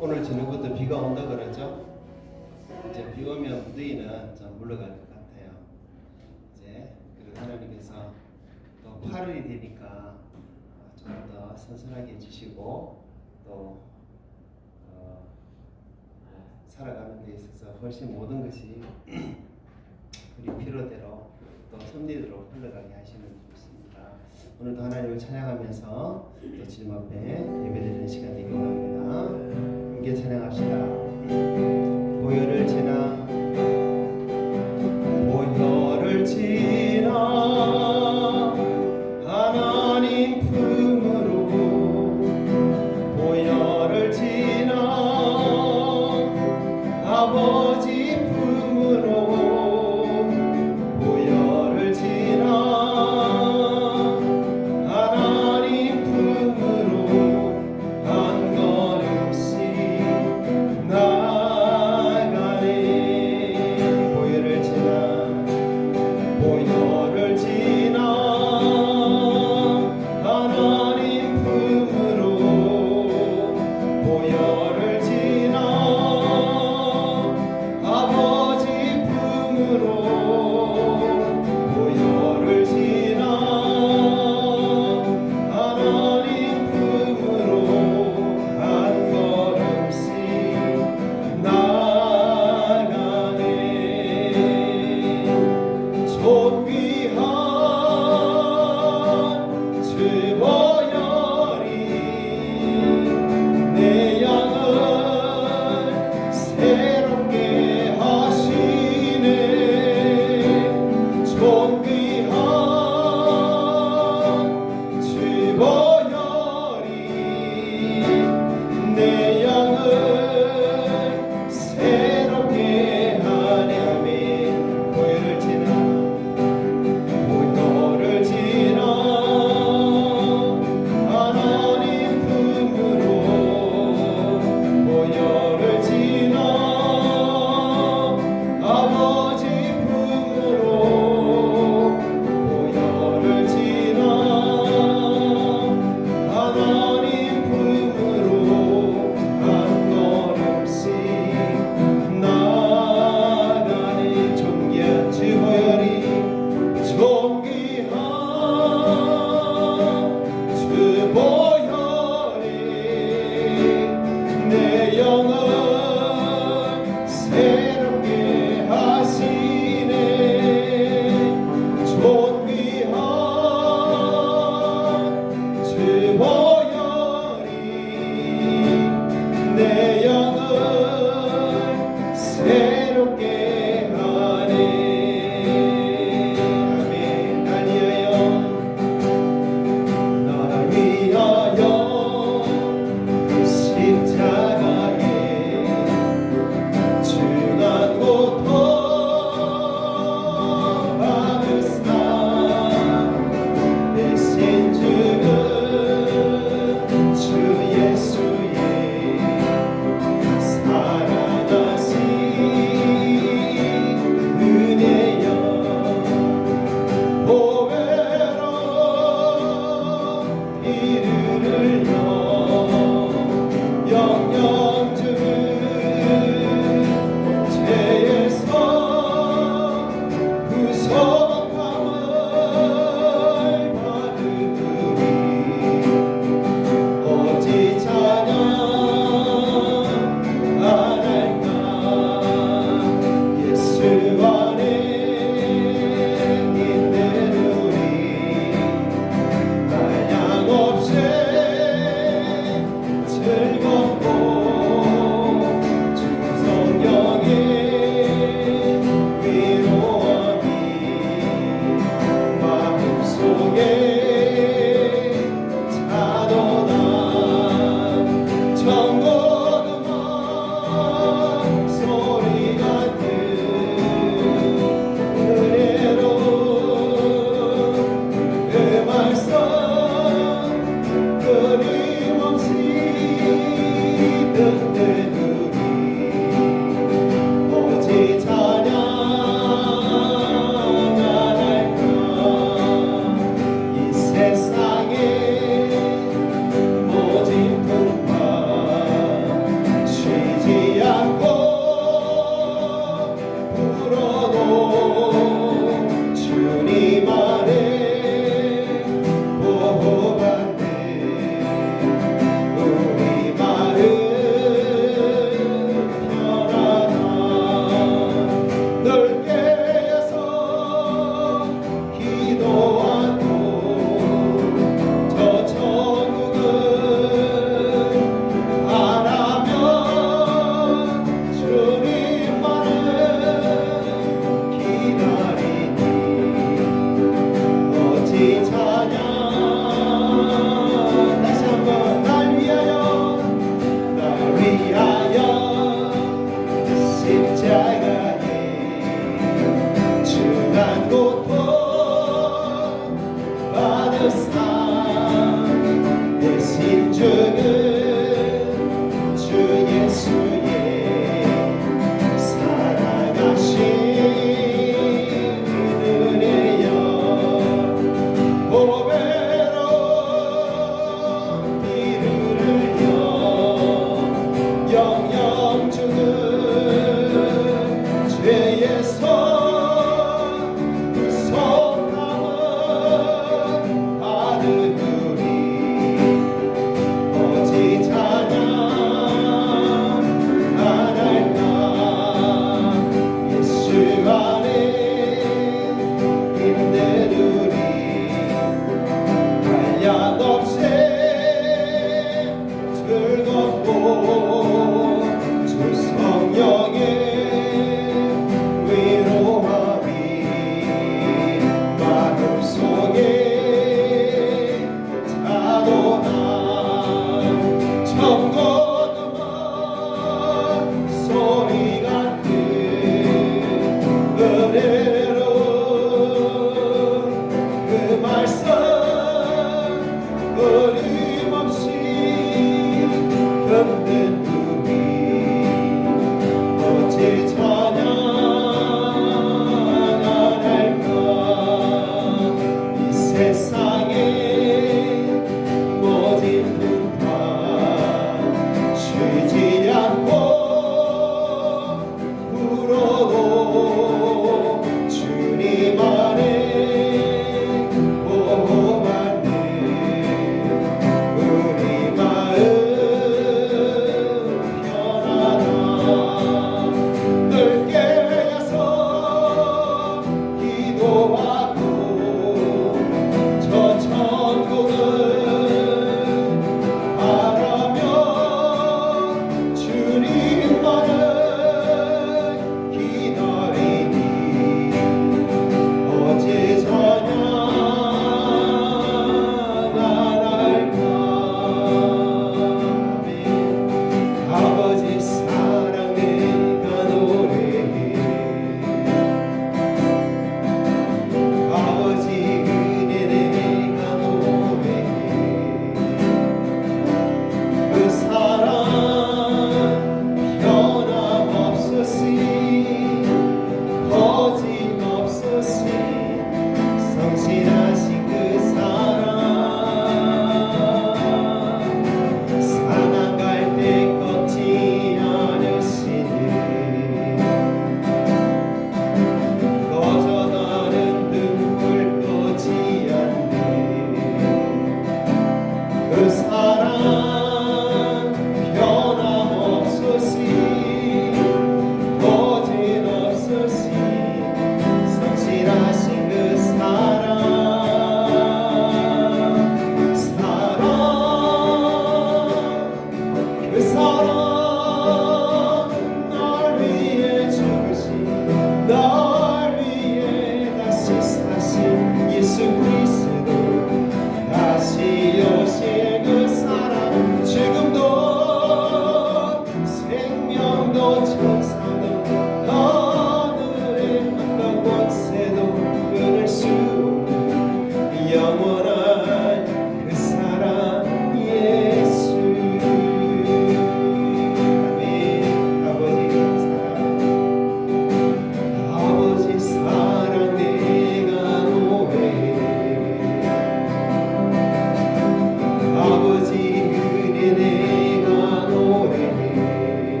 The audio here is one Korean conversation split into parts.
오늘 저녁부터 비가 온다 그러죠. 이제 비 오면 무더위는 좀 물러갈 것 같아요. 이제 그리고 하나님께서 또 8월이 되니까 좀 더 선선하게 해주시고 또 살아가는 데 있어서 훨씬 모든 것이 우리 필요대로 또 섭리대로 흘러가게 하시는 분이십니다. 오늘도 하나님을 찬양하면서 또 주님 앞에 예배드리는 시간 되기 원합니다. 함께 찬양합시다. 보혈을 지나 하나님 품으로 보혈을 지나 아버지 품으로 보혈을 지나 하나님 품으로 한 걸음씩 나가네.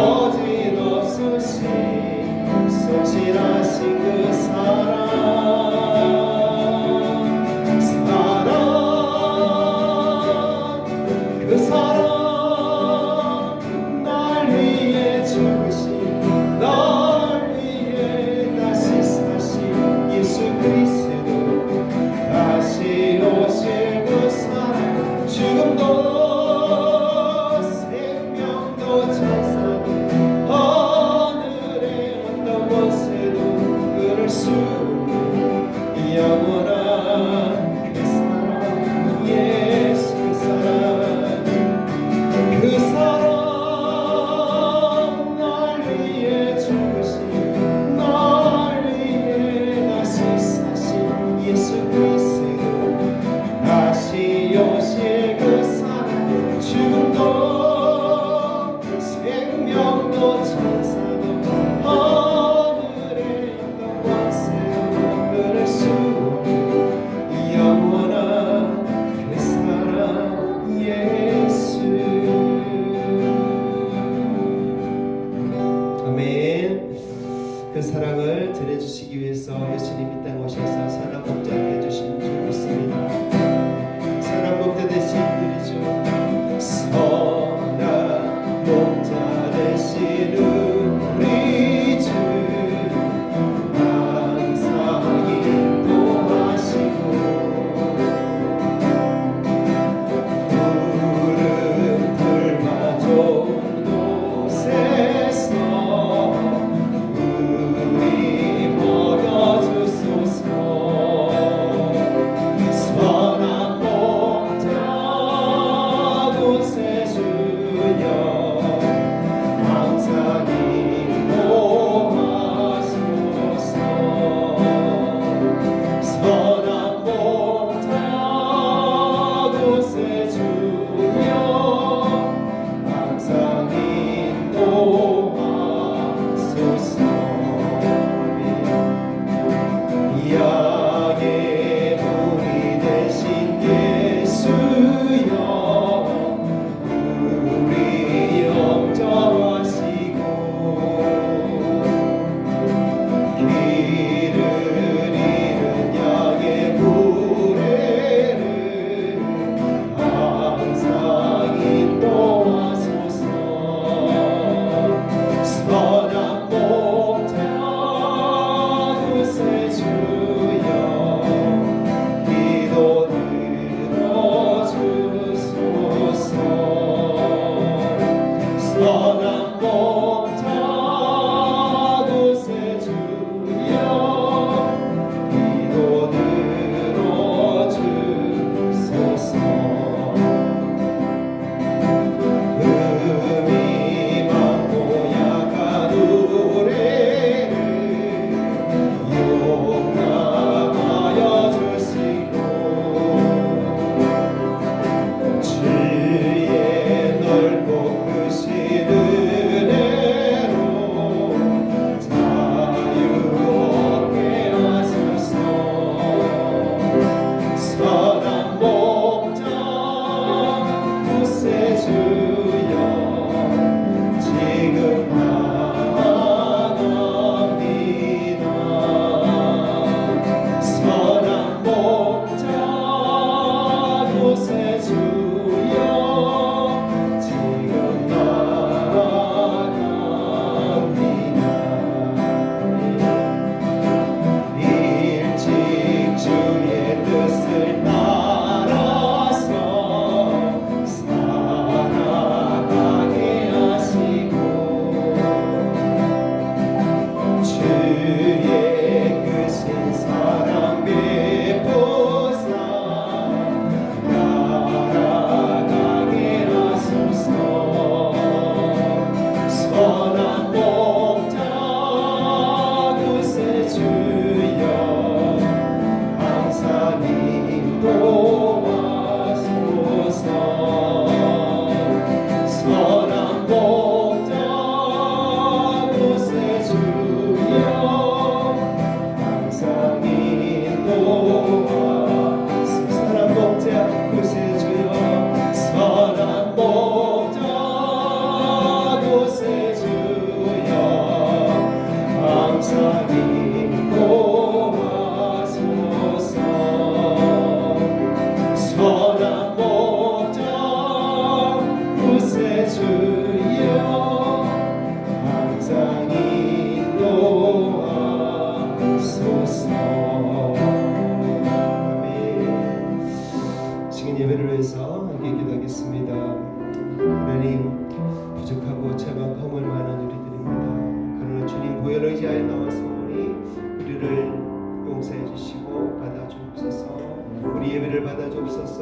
거짓없으신 성실하신 수 없는 영원한 그 사랑 예수 그 사랑 그 사랑 날 위해 죽으신 날 위해 다시 사신 예수 그리스도 다시 오실 그 사랑 죽음도 생명도 천사도 하늘에 있던 왕세도 끊을 수 없는 영원한 그 사랑 예수. 아멘. 그 사랑을 들려주시기 위해서 예수님이 이 땅에 오셔서 선한 목자 되어주신 줄 믿습니다. 선한 목자 되신 분이죠. 선한 목자 되신 우리 주 항상 인도하시고 푸른 풀과 좋은 곳에서 우리 먹여주소서.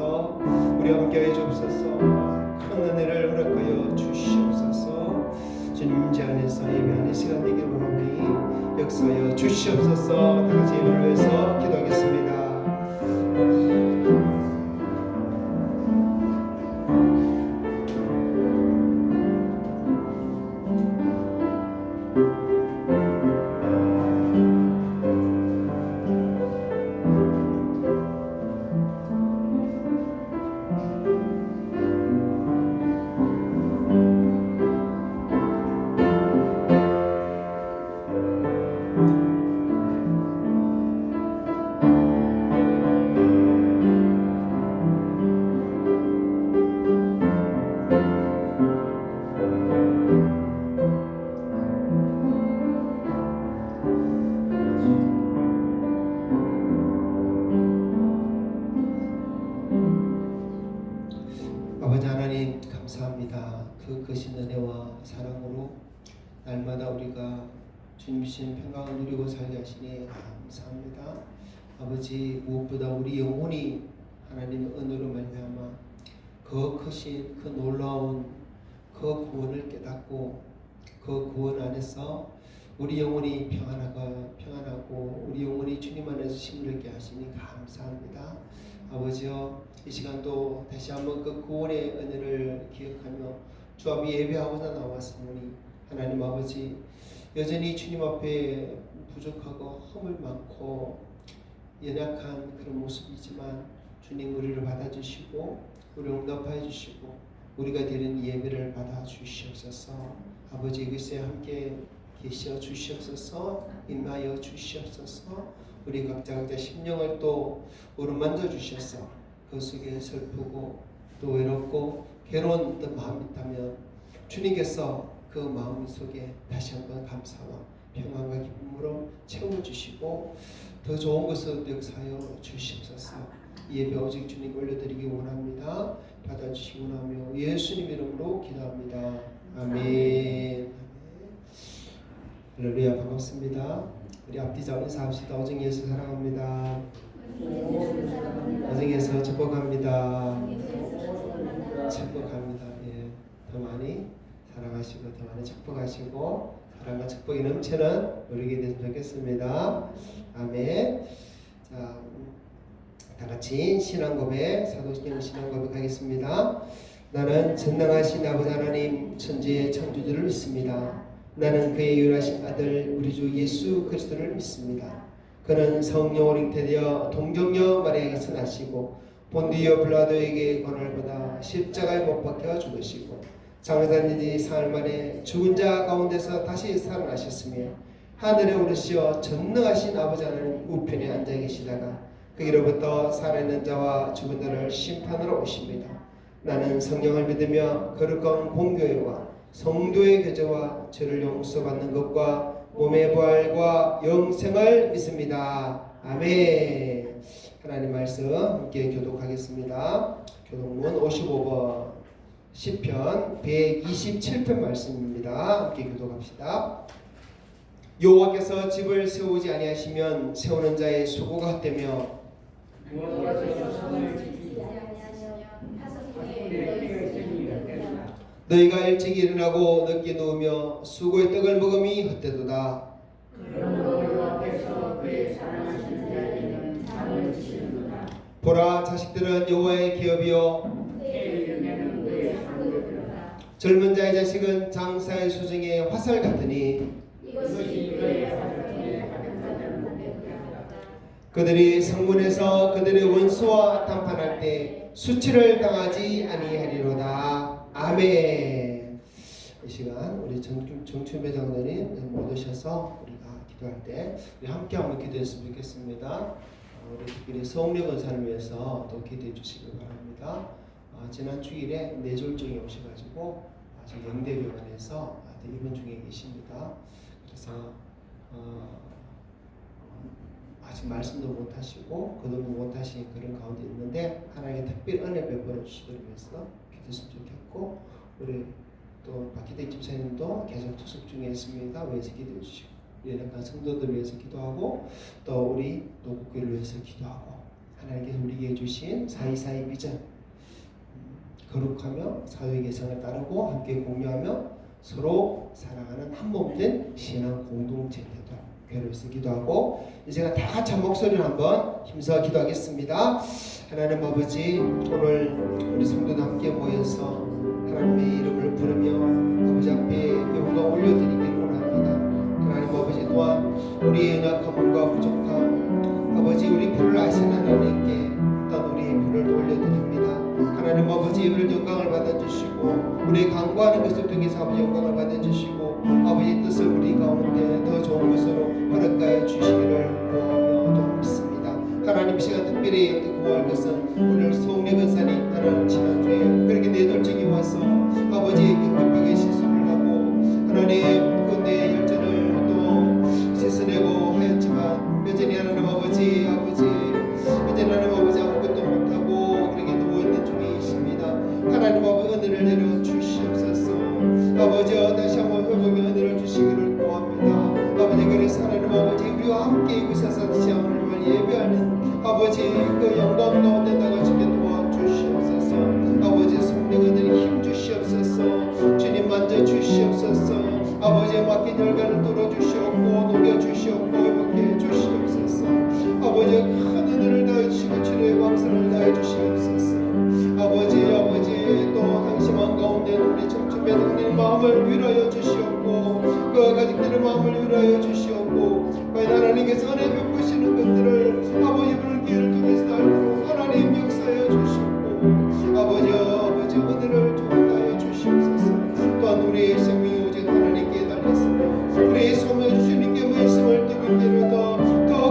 주옵소서. 우리 함께해 주옵소서. 큰 은혜를 허락하여 주시옵소서. 주님 제 안에서 예배하는 시간 되기를 원하오니 역사하여 주시옵소서. 다 같이 예배를 위해서 기도하겠습니다. 아버지 하나님 감사합니다. 그 크신 은혜와 사랑으로 날마다 우리가 주님 주신 평강을 누리고 살게 하시니 감사합니다. 아버지 무엇보다 우리 영혼이 하나님의 은혜로 말미암아 그 크신 그 놀라운 그 구원을 깨닫고 그 구원 안에서 우리 영혼이 평안하고 우리 영혼이 주님 안에서 힘들게 하시니 감사합니다. 아버지여 이 시간도 다시 한번 그 구원의 은혜를 기억하며 주 앞에 예배하고자 나왔으니 하나님 아버지 여전히 주님 앞에 부족하고 허물 많고 연약한 그런 모습이지만 주님 우리를 받아주시고 우리를 응답하여 주시고 우리가 드리는 예배를 받아주시옵소서. 아버지 이것에 함께 계시어 주시옵소서. 임하여 주시옵소서. 우리 각자 심령을 또 어루만져 주셔서 그 속에 슬프고 또 외롭고 괴로운 어떤 마음이 있다면 주님께서 그 마음 속에 다시 한번 감사와 평안과 기쁨으로 채워주시고 더 좋은 것을 역사하여 주시옵소서. 예배 오직 주님 올려드리기 원합니다. 받아주시기 원하며 예수님 이름으로 기도합니다. 아멘. 할렐루야. 반갑습니다. 우리 앞뒤자 인사합시다. 오직 예수 사랑합니다. 오직에서 축복합니다. 축복합니다. 예, 더 많이 사랑하시고 더 많이 축복하시고 사랑과 축복이 넘치는 우리에게 됐으면 좋겠습니다. 아멘. 자, 다 같이 신앙고백 사도신경 신앙고백 하겠습니다. 나는 전능하신 아버지 하나님 천지의 창조주를 믿습니다. 나는 그의 유일하신 아들 우리 주 예수 그리스도를 믿습니다. 그는 성령으로 잉태되어 동정녀 마리아에게서 나시고 본디오 빌라도에게 고난을 받아 십자가에 못 박혀 죽으시고 장사된 지 사흘 만에 죽은 자 가운데서 다시 살아나셨으며 하늘에 오르시어 전능하신 아버지 하나님 우편에 앉아 계시다가 거기로부터 살아있는 자와 죽은 자를 심판하러 오십니다. 나는 성령을 믿으며 거룩한 공교회와 성도의 교제와 죄를 용서받는 것과 몸의 부활과 영생을 믿습니다. 아멘. 하나님 말씀 함께 교독하겠습니다. 교독문 55번 시편 127편 말씀입니다. 함께 교독합시다. 여호와께서 집을 세우지 아니하시면 세우는 자의 수고가 헛되며 너희가 일찍 일어나고 늦게 누우며 수고의 떡을 먹음이 헛되도다. 보라 자식들은 여호와의 기업이요 젊은 자의 자식은 장사의 수중의 화살 같으니 그들이 성문에서 그들의 원수와談판할 때 수치를 당하지 아니하리로다. 아멘. 이 시간 우리 정춘배 장로님 못 오셔서 우리가 기도할 때 우리 함께 한번 기도했으면 좋겠습니다. 우리 특별히 서울역 원사를 위해서 또 기도해 주시기 바랍니다. 지난 주일에 뇌졸중이 오셔가지고 지금 영대병원에서 입원 중에 계십니다. 그래서 아직 말씀도 못하시고 거듭도 못하신 그런 가운데 있는데 하나님의 특별 은혜 베풀어 주시도록 해서 기도했으면 좋겠고 우리 또 박희대 집사님도 계속 투숙 중에 있습니다. 위해서 기도해 주시고 연약한 성도들 위해서 기도하고 또 우리 또 국교를 위해서 기도하고 하나님께서 우리에게 주신 사이사이 비전, 거룩하며 사회 개성을 따르고 함께 공유하며 서로 사랑하는 한몸된 신앙 공동체 되도록 교회로서 기도하고, 제가 다 같이 한 목소리를 한번 힘써 기도하겠습니다. 하나님 아버지, 오늘 우리 성도들 함께 모여서 하나님의 이름을 부르며 아버지 앞에 영광 올려드리기를 원합니다. 하나님 아버지, 또한 우리의 연약한 몸과 부족함, 아버지 우리 필요를 아시는 하나님께 또한 우리의 필요를 올려드립니다. 하나님 아버지, 우리를 영광을 받아주시고 우리의 간구하는 것을 통해서 아버지 영광을 받아주시고 아버지 뜻을 우리 가운데 더 좋은 것으로 허락하여 주시기를 구하며 돕습니다. 하나님, 이 시간 특별히 구할 것은 오늘 서울의 근산이 하나님 지난주에 그렇게 내돌적이 와서 아버지 긴급하게 시술을 하고 하나님 그내 혈전을 또 씻어내고 하였지만 여전히 하나님 아버지 여전히 하나님 아버지 아무것도 못하고 그렇게 누워있는 중에 있습니다. 하나님 아버지, 은혜를 내려 주시옵소서. 아버지, 다시 한번 회복의 은혜를 주시기를 구합니다. 아버지, 그래서 하나님 아버지, 우리와 함께 이곳에서 다시 하나님을 예배하는 아버지 그 영광 가운데 나가시게 도와주시옵소서. 아버지, 성령 은혜를 힘 주시옵소서. 주님 만져 주시옵소서. 아버지의 맡긴 혈관을 뚫어주시옵고 녹여주시옵고 회복해 주시옵소서. 아버지, 큰 은혜를 다해주시고 주님의 왕성을 다해주시옵소서. 아버지 또 한심한 가운데 우리 청춘의 우리 마음을 위로하여 주시옵고 그 가족들의 마음을 위로하여 주시옵고 과연 하나님께서 은혜 베푸시는 것들을 아버지 오늘 기회를 통해서 알고 하나님 역사하여 주시옵고 아버지 은혜를 주옵하여 주시옵소서. 또한 우리의 생명이 오직 하나님께 달렸으며 우리의 소망 주님께 말씀을 뜨겁게 더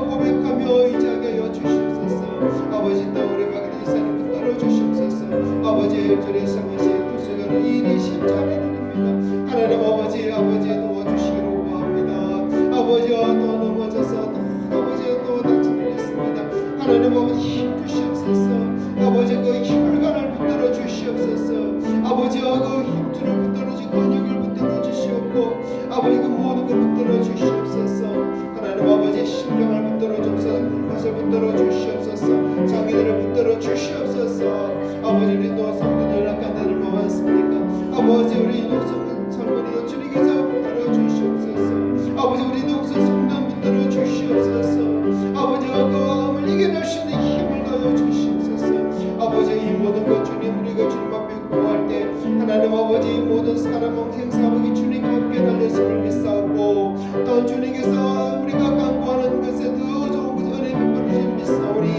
고백하며 의지하게 하여 주시옵소서. 아버지, 또 우리 박은 이사님 따라 주시옵소서. 아버지, 주의 성하신 두수가는 일이 심찬의 일입니다. 하나님 아버지 도와주시기로 구합니다. 아버지, 또 넘어져서 아버지 또 다치게 했습니다. 하나님 아버지, 힘 주시옵소서. 아버지, 그 혈관을 붙들어 주시옵소서. 아버지, 그 힘줄을 붙들어 주시고 근육을 붙들어 주시옵고 아버지 그 모든 걸 붙들어 주시옵소서. 하나님 아버지, 심령을 붙들어 주옵소서. 물맛을 붙들어 주시옵소서. 장기들을 붙들어 주시옵소서. 아버지, 우리 또 성도들 약간 데를 모았습니까? 아버지, 우리 노성 설문이도 주님께서 붙들어 주시옵소서. 아버지, 우리 녹슨 성도 붙들어 주시옵소서. 아버지, 그 암을 이겨낼 수 있는 힘을 더하여 주시옵소서. 아버지, 이 모든 것 주님, 우리가 주님 앞에 구할 때 하나님 아버지, 모든 사람은 행사하기 주님 앞에 달렸음을 믿사오고 또 주님께서 우리가 간구하는 것에 더 좋은 것을 은혜 베풀으신 믿사오니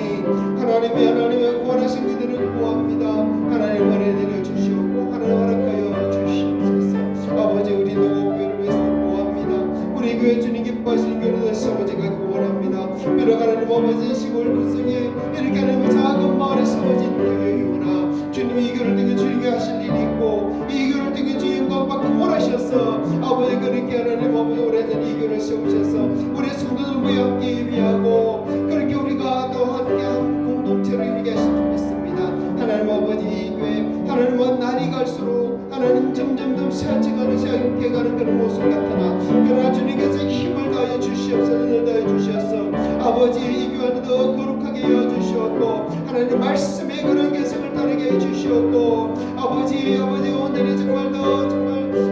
하나님의 구원하신 그들을 구합니다. 하나님 은혜 내려주시옵고 하나님 허락하여 주시옵소서. 아버지, 우리 노교를 위해서 구합니다. 우리 교회 주님 기뻐하시는 교회를 다시 아버지가 구원합니다. 비록 하나님 아버지 시골 구성에 이렇게 하나님 작은 마을에 세워진 교회이구나. 주님이 이 교회를 통해 주님께 하실 일이 있고 이 교회를 통해 주님과 받고 원하셔서 아버지 그렇게 하나님 아버지 오래된 이 교회를 세우셔서 우리 성도들과 함께 예비하고 그렇게 우리가 또 함께 한 공동체로 이루게 하실 줄 믿습니다. 하나님 아버지, 이 교회 하나님은 날이 갈수록 하나님 점점 세아져가는 세아져가는 그런 모습 같으나 그러나 주님께서 힘을 다하여 주시옵소서. 은혜를 다하여 주셔서 아버지 이 교회를 더 거룩하게 하여 주시옵고 하나님 말씀의 그런 개성을 따르게 해 주시옵고 아버지 오늘이 정말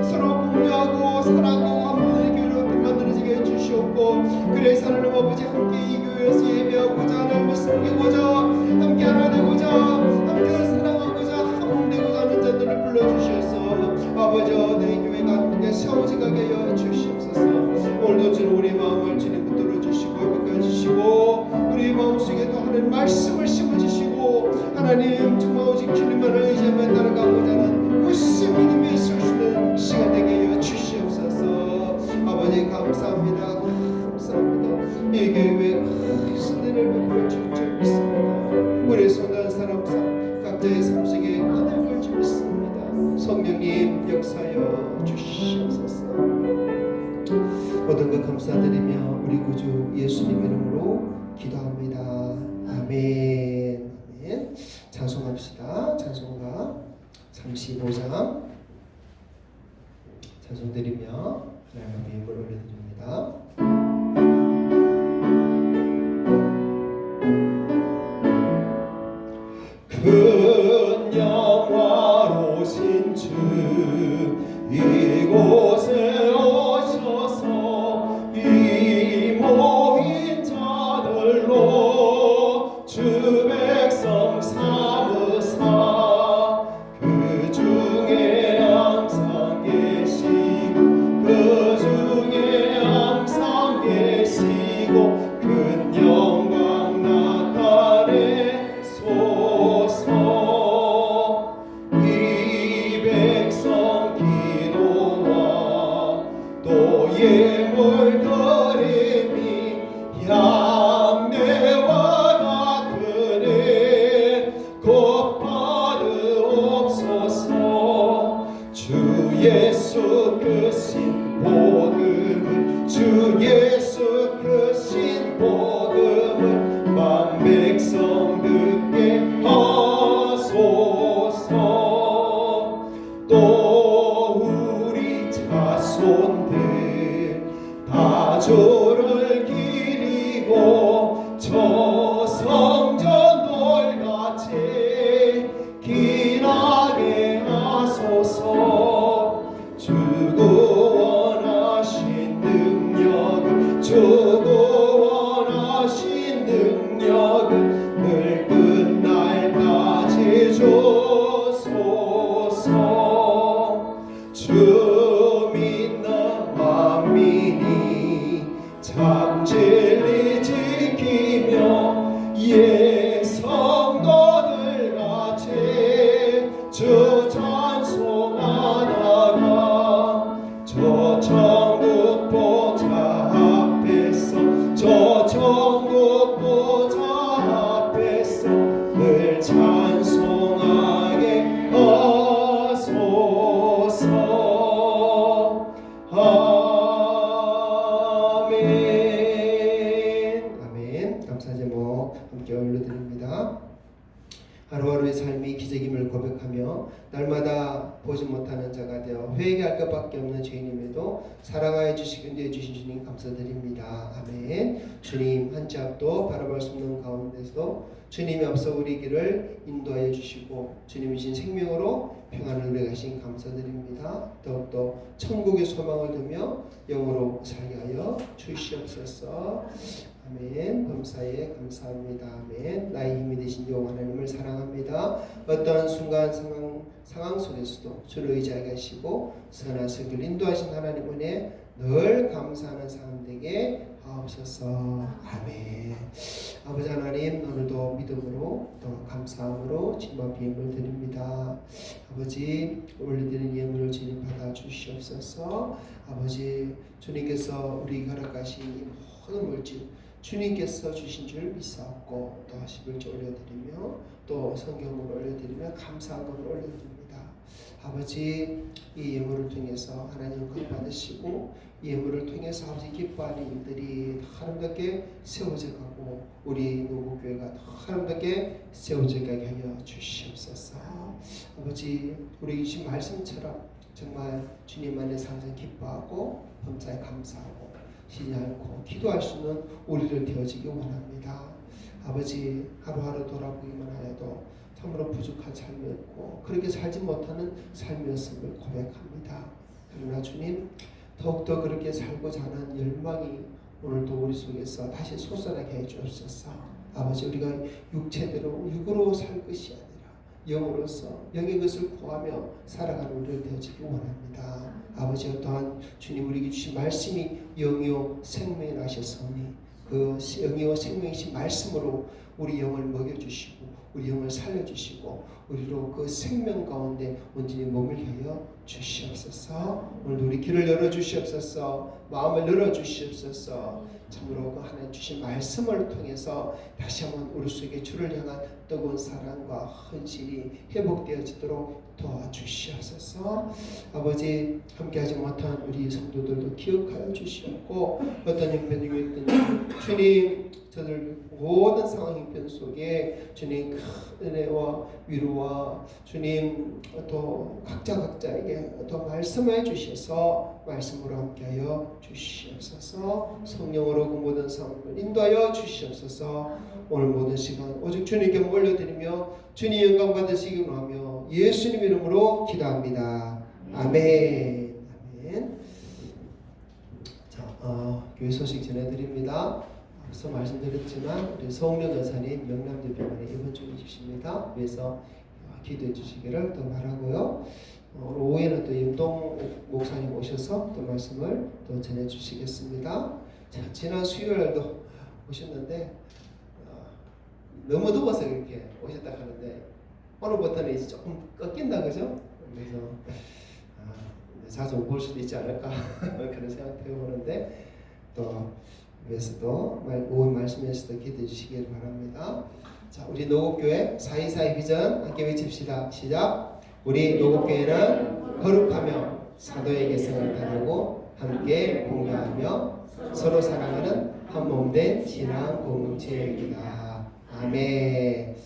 서로 공유하고 사랑하고 한번의 교회로 만들어지게 해 주시옵고 그래서 하나님 아버지 함께 이 교회에서 예배하고자 하나님을 섬기고자 함께 하나 되고자 함께 사랑하고자 한몸 되고자 하는 자들을 불러주셔서 아버지 내 교회가 함께 세워지게 하여 주시옵소서. 오늘도 주는 우리 마음을 주님 붙들어 주시고 회복해 주시고 우리 마음속에 또 하나님 말씀을 심어주시고 하나님 정말 오직 주님만을 의지하며 따라가고자 하는 그 믿음의 서시는 시간 되게 하여 주시옵소서. 아버지 감사합니다. 이 교회에 큰 은혜를 베풀어 주실 줄 믿습니다. 우리 소중한 사람 각자의 삶 속에 은혜를 줄 믿습니다. 성령님 역사하여 주시옵소서. 모든 것 감사드리며 우리 구주 예수님 이름으로 기도합니다. 아멘. 아멘. 찬송합시다. 찬송가 35장 찬송 드리며 하나님의 예물을 올려드립니다. 제목으로 함께 올려드립니다. 하루하루의 삶이 기적임을 고백하며 날마다 보지 못하는 자가 되어 회개할 것밖에 없는 죄인임에도 사랑하여 주시고 인도해 주신 주님 감사드립니다. 아멘. 주님 한 치 앞도 바라볼 수 없는 가운데서도 주님이 앞서 우리 길을 인도하여 주시고 주님이 주신 생명으로 평안을 누리게 하신 감사드립니다. 더욱더 천국의 소망을 두며 영으로 살게 하여 주시옵소서. 아멘. 범사에 감사합니다. 아멘. 나의 힘이 되신 여호와 하나님을 사랑합니다. 어떠한 순간 상황 속에서도 주를 의지하게 하시고 선하신 길 인도하신 하나님 은혜 늘 감사하는 사람 되게 하옵소서. 아멘. 아버지 하나님 오늘도 믿음으로 또 감사함으로 주님 앞에 예물을 드립니다. 아버지 올려드리는 예물을 주님 받아 주시옵소서. 아버지 주님께서 우리에게 허락하신 이 모든 물질 주님께서 주신 줄 믿사옵고 또 11조 올려드리며 또 성경을 올려드리며 감사한 것을 올려드립니다. 아버지 이 예물을 통해서 하나님 것 받으시고 이 예물을 통해서 아버지 기뻐하는 일들이 더 아름답게 세워져 가고 우리 노고교회가 더 아름답게 세워져 가게 하여 주시옵소서. 아버지 우리 주신 말씀처럼 정말 주님 안에 항상 기뻐하고 범사에 감사하고 쉬지 않고 기도할 수 있는 우리를 되어지기 원합니다. 아버지 하루하루 돌아보기만 하여도 참으로 부족한 삶이었고 그렇게 살지 못하는 삶이었음을 고백합니다. 그러나 주님 더욱더 그렇게 살고자 하는 열망이 오늘도 우리 속에서 다시 솟아나게 해주옵소서. 아버지 우리가 육체대로 육으로 살 것이 아니라 영으로서 영의 것을 구하며 살아가는 우리를 되어지기 원합니다. 아버지 또한 주님 우리에게 주신 말씀이 영이요 생명이 나셨사오니 그 영이요 생명이신 말씀으로 우리 영을 먹여주시고 우리 영을 살려주시고 우리로 그 생명 가운데 온전히 머물게 하여 주시옵소서. 오늘도 우리 길을 열어주시옵소서. 마음을 열어주시옵소서. 참으로 그 하나님 주신 말씀을 통해서 다시 한번 우리 속에 주를 향한 뜨거운 사랑과 헌신이 회복되어지도록 도와주시옵소서. 아버지 함께하지 못한 우리 성도들도 기억하여 주시옵고 어떤 형편 중에 있든 주님 저들 모든 상황 형편 속에 주님 큰 은혜와 위로와 주님 또 각자에게 또 말씀해 주셔서 말씀으로 함께하여 주시옵소서. 성령으로 그 모든 상황을 인도하여 주시옵소서. 오늘 모든 시간 오직 주님께 올려드리며 주님 영광 받으시기 원하며 예수님 이름으로 기도합니다. 아멘. 아멘. 자, 교회 소식 전해드립니다. 앞서 말씀드렸지만 우리 서홍련 여사님 명남대병원에 입원 중이십니다. 그래서 기도해 주시기를 또 바라고요. 오늘 오후에는 또 임동 목사님 오셔서 또 말씀을 또 전해 주시겠습니다. 자, 지난 수요일도 오셨는데 너무 더워서 이렇게 오셨다 하는데 오늘부터는 이제 조금 꺾인다 그죠? 그래서 자주 볼 수도 있지 않을까 그런 생각 해보는데 또 위해서도 오후 말씀에서도 기도해 주시길 바랍니다. 자, 우리 노곡교회 4.24의 비전 함께 외칩시다. 시작. 우리 노곡교회는 거룩하며 사도의 계승을 따르고 함께 공유하며 서로 사랑하는 한 몸된 신앙 공동체입니다. 아멘.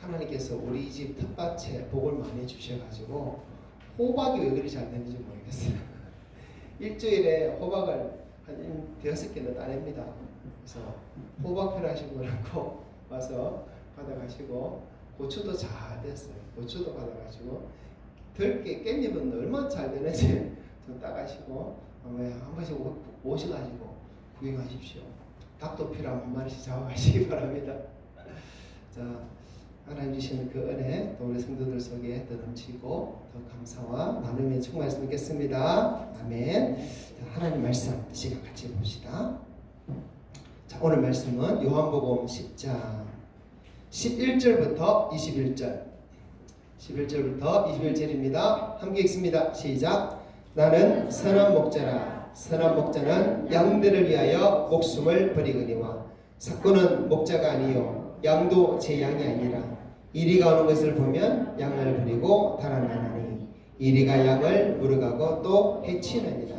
하나님께서 우리 집 텃밭에 복을 많이 주셔가지고 호박이 왜 그리 잘 되는지 모르겠어요. 일주일에 호박을 한 6개는 따냅니다. 그래서 호박 필요하신 분은 꼭 와서 받아가시고 고추도 잘 됐어요. 고추도 받아가시고 들깨 깻잎은 얼마나 잘 되는지 좀 따가시고 한 번씩 오셔가지고 구경하십시오. 닭도 필요하면 한 마리씩 잡아가시기 바랍니다. 자, 하나님 주시는 그 은혜 또 우리 성도들 속에 더 넘치고 더 감사와 나눔이 충만했으면 좋겠습니다. 아멘. 자, 하나님 말씀 시간 같이 봅시다. 자, 오늘 말씀은 요한복음 10장 11절부터 21절 11절부터 21절입니다. 함께 읽습니다. 시작. 나는 선한 목자라. 선한 목자는 양들을 위하여 목숨을 버리거니와 삭구는 목자가 아니요 양도 제 양이 아니라 이리가 오는 것을 보면 양을 버리고 달아나나니 이리가 양을 물어가고 또 해치느니라.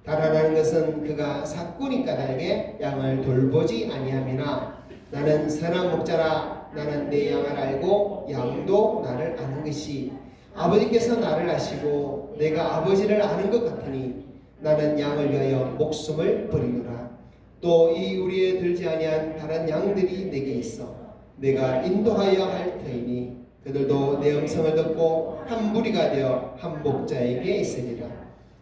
달아나는 것은 그가 삭구니 까닭에 양을 돌보지 아니함이나 나는 선한 목자라. 나는 내 양을 알고 양도 나를 아는 것이. 아버지께서 나를 아시고 내가 아버지를 아는 것 같으니 나는 양을 위하여 목숨을 버리노라. 또 이 우리에 들지 아니한 다른 양들이 내게 있어 내가 인도하여 할 터이니 그들도 내 음성을 듣고 한 무리가 되어 한 목자에게 있으리라.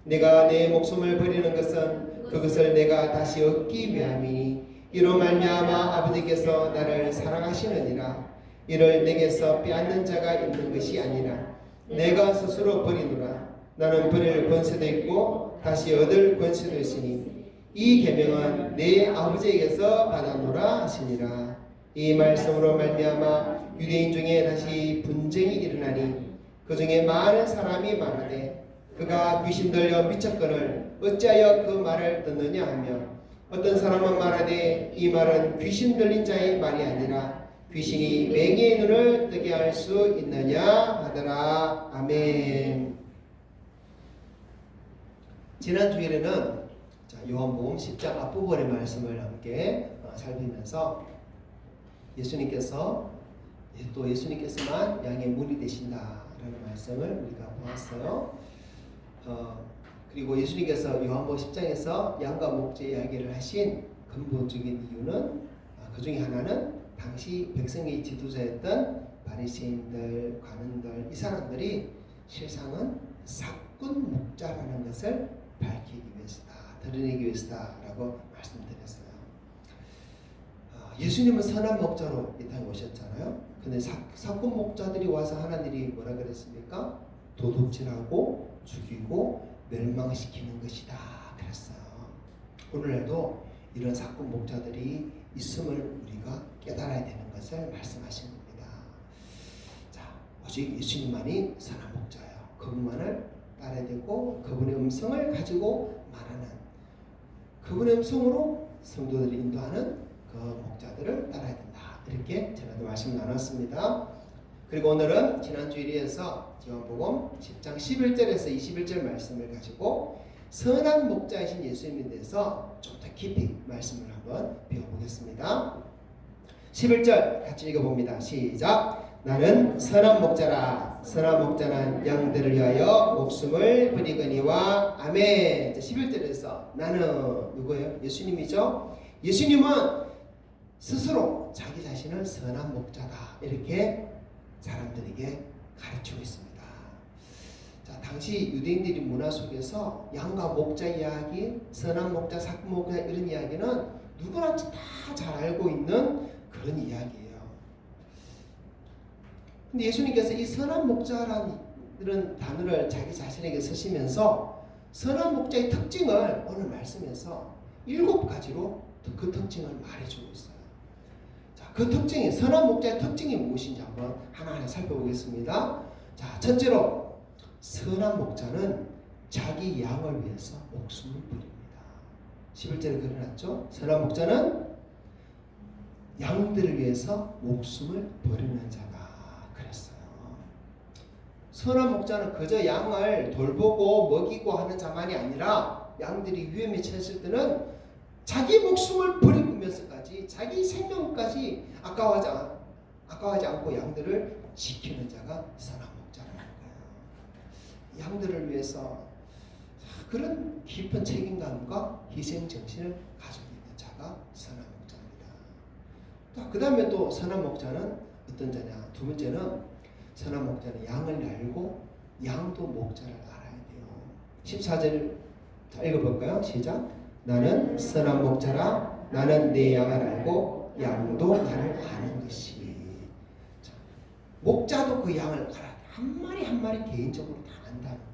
내가 내 목숨을 버리는 것은 그것을 내가 다시 얻기 위함이니 이로 말미암아 아버지께서 나를 사랑하시느니라. 이를 내게서 빼앗는 자가 있는 것이 아니라 내가 스스로 버리노라. 나는 버릴 권세도 있고 다시 얻을 권세도 있으니 이 계명은 내 아버지에게서 받았노라 하시니라. 이 말씀으로 말미암아 유대인 중에 다시 분쟁이 일어나니 그 중에 많은 사람이 말하되 그가 귀신 들려 미쳤거늘 어찌하여 그 말을 듣느냐 하며 어떤 사람은 말하되 이 말은 귀신 들린 자의 말이 아니라 귀신이 맹인의 눈을 뜨게 할 수 있느냐 하더라. 아멘. 지난 주일에는 요한복음 10장 앞부분의 말씀을 함께 살피면서 예수님께서만 양의 문이 되신다라는 말씀을 우리가 보았어요. 그리고 예수님께서 요한복음 10장에서 양과 목자의 이야기를 하신 근본적인 이유는 그 중에 하나는 당시 백성의 지도자였던 바리새인들, 관원들 이 사람들이 실상은 사꾼 목자라는 것을 밝히기 위해서다, 드러내기 위해서다라고 말씀드렸어요. 예수님은 선한 목자로 이 땅에 오셨잖아요. 근데 사꾼 목자들이 와서 하는 일이 뭐라 그랬습니까? 도둑질하고 죽이고 멸망시키는 것이다 그랬어요. 오늘날도 이런 사꾼 목자들이 있음을 우리가 깨달아야 되는 것을 말씀하신 겁니다. 자, 오직 예수님만이 선한 목자예요. 그분만을 따라야 되고 그분의 음성을 가지고 말하는, 그분의 음성으로 성도들이 인도하는 그 목자들을 따라야 된다. 이렇게 제가 말씀 나눴습니다. 그리고 오늘은 지난주에 이어서 요한복음 10장 11절에서 21절 말씀을 가지고 선한 목자이신 예수님에 대해서 좀 더 깊이 말씀을 한번 배워보겠습니다. 11절 같이 읽어봅니다. 시작. 나는 선한 목자라. 선한 목자는 양들을 위하여 목숨을 버리거니와. 아멘. 11절에서 나는 누구예요? 예수님이죠. 예수님은 스스로 자기 자신을 선한 목자다 이렇게 사람들에게 가르치고 있습니다. 자, 당시 유대인들의 문화 속에서 양과 목자 이야기, 선한 목자, 사꾼 목자 이런 이야기는 누구나 다 잘 알고 있는 그런 이야기예요. 근데 예수님께서 이 선한 목자라는 이런 단어를 자기 자신에게 쓰시면서 선한 목자의 특징을 오늘 말씀에서 7가지로 그 특징을 말해주고 있어요. 자, 그 특징이, 선한 목자의 특징이 무엇인지 한번 하나하나 살펴보겠습니다. 자, 첫째로 선한 목자는 자기 양을 위해서 목숨을 버립니다. 11절에 그려놨죠. 선한 목자는 양들을 위해서 목숨을 버리는 자다 그랬어요. 선한 목자는 그저 양을 돌보고 먹이고 하는 자만이 아니라 양들이 위험에 처했을 때는 자기 목숨을 버리면서까지 자기 생명까지 아까워하지 않고 양들을 지키는 자가 선한 목자라는 거예요. 양들을 위해서 그런 깊은 책임감과 희생 정신을 가지고 있는 자가 선한 목자입니다. 그 다음에 또 선한 목자는 어떤 자냐? 두 번째는 선한 목자는 양을 알고 양도 목자를 알아야 돼요. 14절 읽어볼까요? 시작. 나는 선한 목자라. 나는 내 양을 알고 양도 나를 아는 것이. 자, 목자도 그 양을 알아. 한 마리 한 마리 개인적으로 다 안다는 거예요.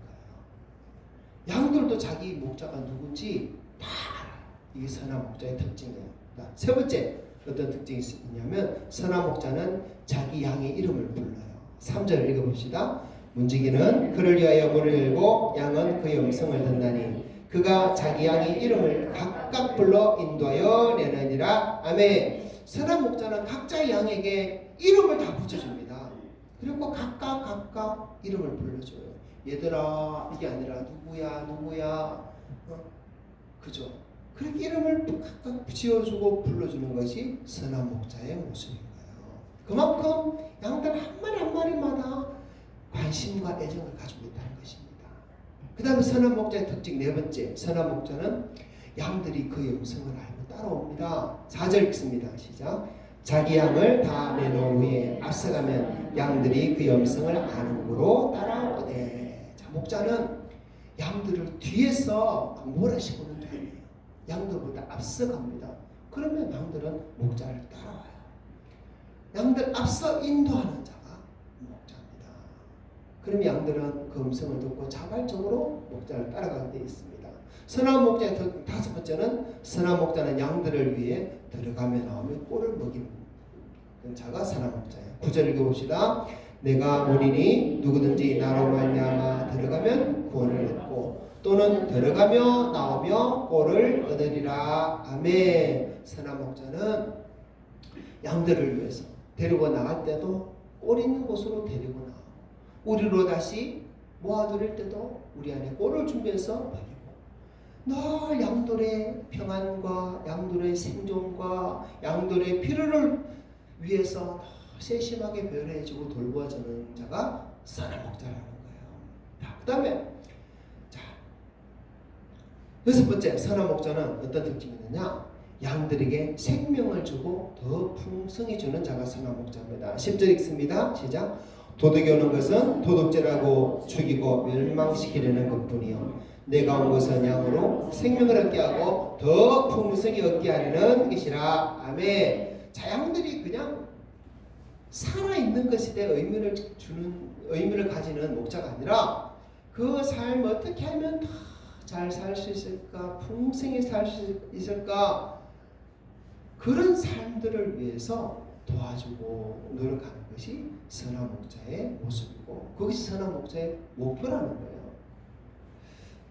양들도 자기 목자가 누군지 다 알아요. 이게 선한 목자의 특징이에요. 세 번째 어떤 특징이 있냐면 선한 목자는 자기 양의 이름을 불러요. 3절 읽어봅시다. 문지기는 그를 위하여 문을 열고 양은 그의 음성을 듣나니 그가 자기 양의 이름을 각각 불러 인도하여 내느니라. 아멘. 선한 목자는 각자의 양에게 이름을 다 붙여줍니다. 그리고 각각 이름을 불러줘요. 얘들아, 이게 아니라 누구야 그죠? 그렇게 이름을 각각 지어주고 불러주는 것이 선한 목자의 모습인 거예요. 그만큼 양들 한 마리 한 마리마다 관심과 애정을 가지고 있다는 것입니다. 그 다음에 선한 목자의 특징 네 번째, 선한 목자는 양들이 그 음성을 알고 따라옵니다. 4절 읽습니다. 시작. 자기 양을 다 내놓은 후에 앞서가면 양들이 그 음성을 아는 거로 따라오되. 자, 목자는 양들을 뒤에서 몰아시고는 게 아니에요. 양들보다 앞서갑니다. 그러면 양들은 목자를 따라와요. 양들 앞서 인도하는 자가 목자입니다. 그럼 양들은 그 음성을 듣고 자발적으로 목자를 따라가게 되어 있습니다. 선한 목자의 다섯 번째는 선한 목자는 양들을 위해 들어가며 나오며 꼴을 먹이는 자가 선한 목자예요. 9절 읽어봅시다. 내가 문이니 누구든지 나로 말미암아 들어가면 구원을 얻고 또는 들어가며 나오며 꼴을 얻으리라. 아멘. 선한 목자는 양들을 위해서 데리고 나갈 때도 꼴 있는 곳으로 데리고 나오고 우리로 다시 모아드릴 때도 우리 안에 꼴을 준비해서 먹이고 늘 양들의 평안과 양들의 생존과 양들의 필요를 위해서 세심하게 배려해주고 돌보아주는 자가 선한 목자라는 거예요. 그 다음에 여섯 번째, 선한 목자는 어떤 특징이 있느냐? 양들에게 생명을 주고 더 풍성히 주는 자가 선한 목자입니다. 10절 읽습니다. 시작. 도둑이 오는 것은 도둑질하고 죽이고 멸망시키려는 것뿐이요 내가 온 것은 양으로 생명을 얻게 하고 더 풍성히 얻게 하려는 것이라. 아멘. 자, 양들이 그냥 살아있는 것에 대해 의미를 가지는 목자가 아니라 그 삶 어떻게 하면 더 잘 살 수 있을까, 풍성히 살 수 있을까, 그런 삶들을 위해서 도와주고 노력하는 것이 선한 목자의 모습이고 그것이 선한 목자의 목표라는 거예요.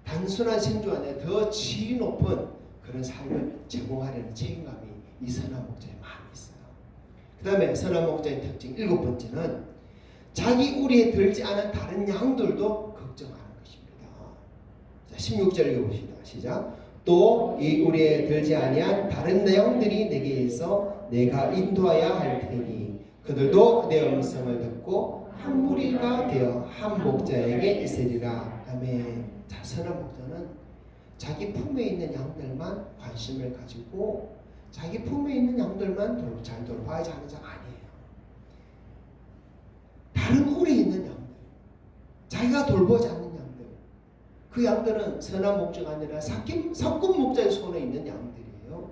단순한 생존 안에 더 질이 높은 그런 삶을 제공하려는 책임감이 이 선한 목자의 마음이 있어요. 그 다음에 선한 목자의 특징 일곱 번째는 자기 우리에 들지 않은 다른 양들도 걱정하는 것입니다. 자, 16절 읽어봅시다. 시작. 또 이 우리에 들지 아니한 다른 양들이 내게 있어 내가 인도하여야 할 테니 그들도 내 음성을 듣고 한 무리가 되어 한 목자에게 있으리라. 아멘. 자, 선한 목자는 자기 품에 있는 양들만 관심을 가지고 자기 품에 있는 양들만 잘 돌봐야지 하는 자가 아니에요. 다른 굴에 있는 양들, 자기가 돌보지 않는 양들, 그 양들은 선한 목자가 아니라 섞인 목자의 손에 있는 양들이에요.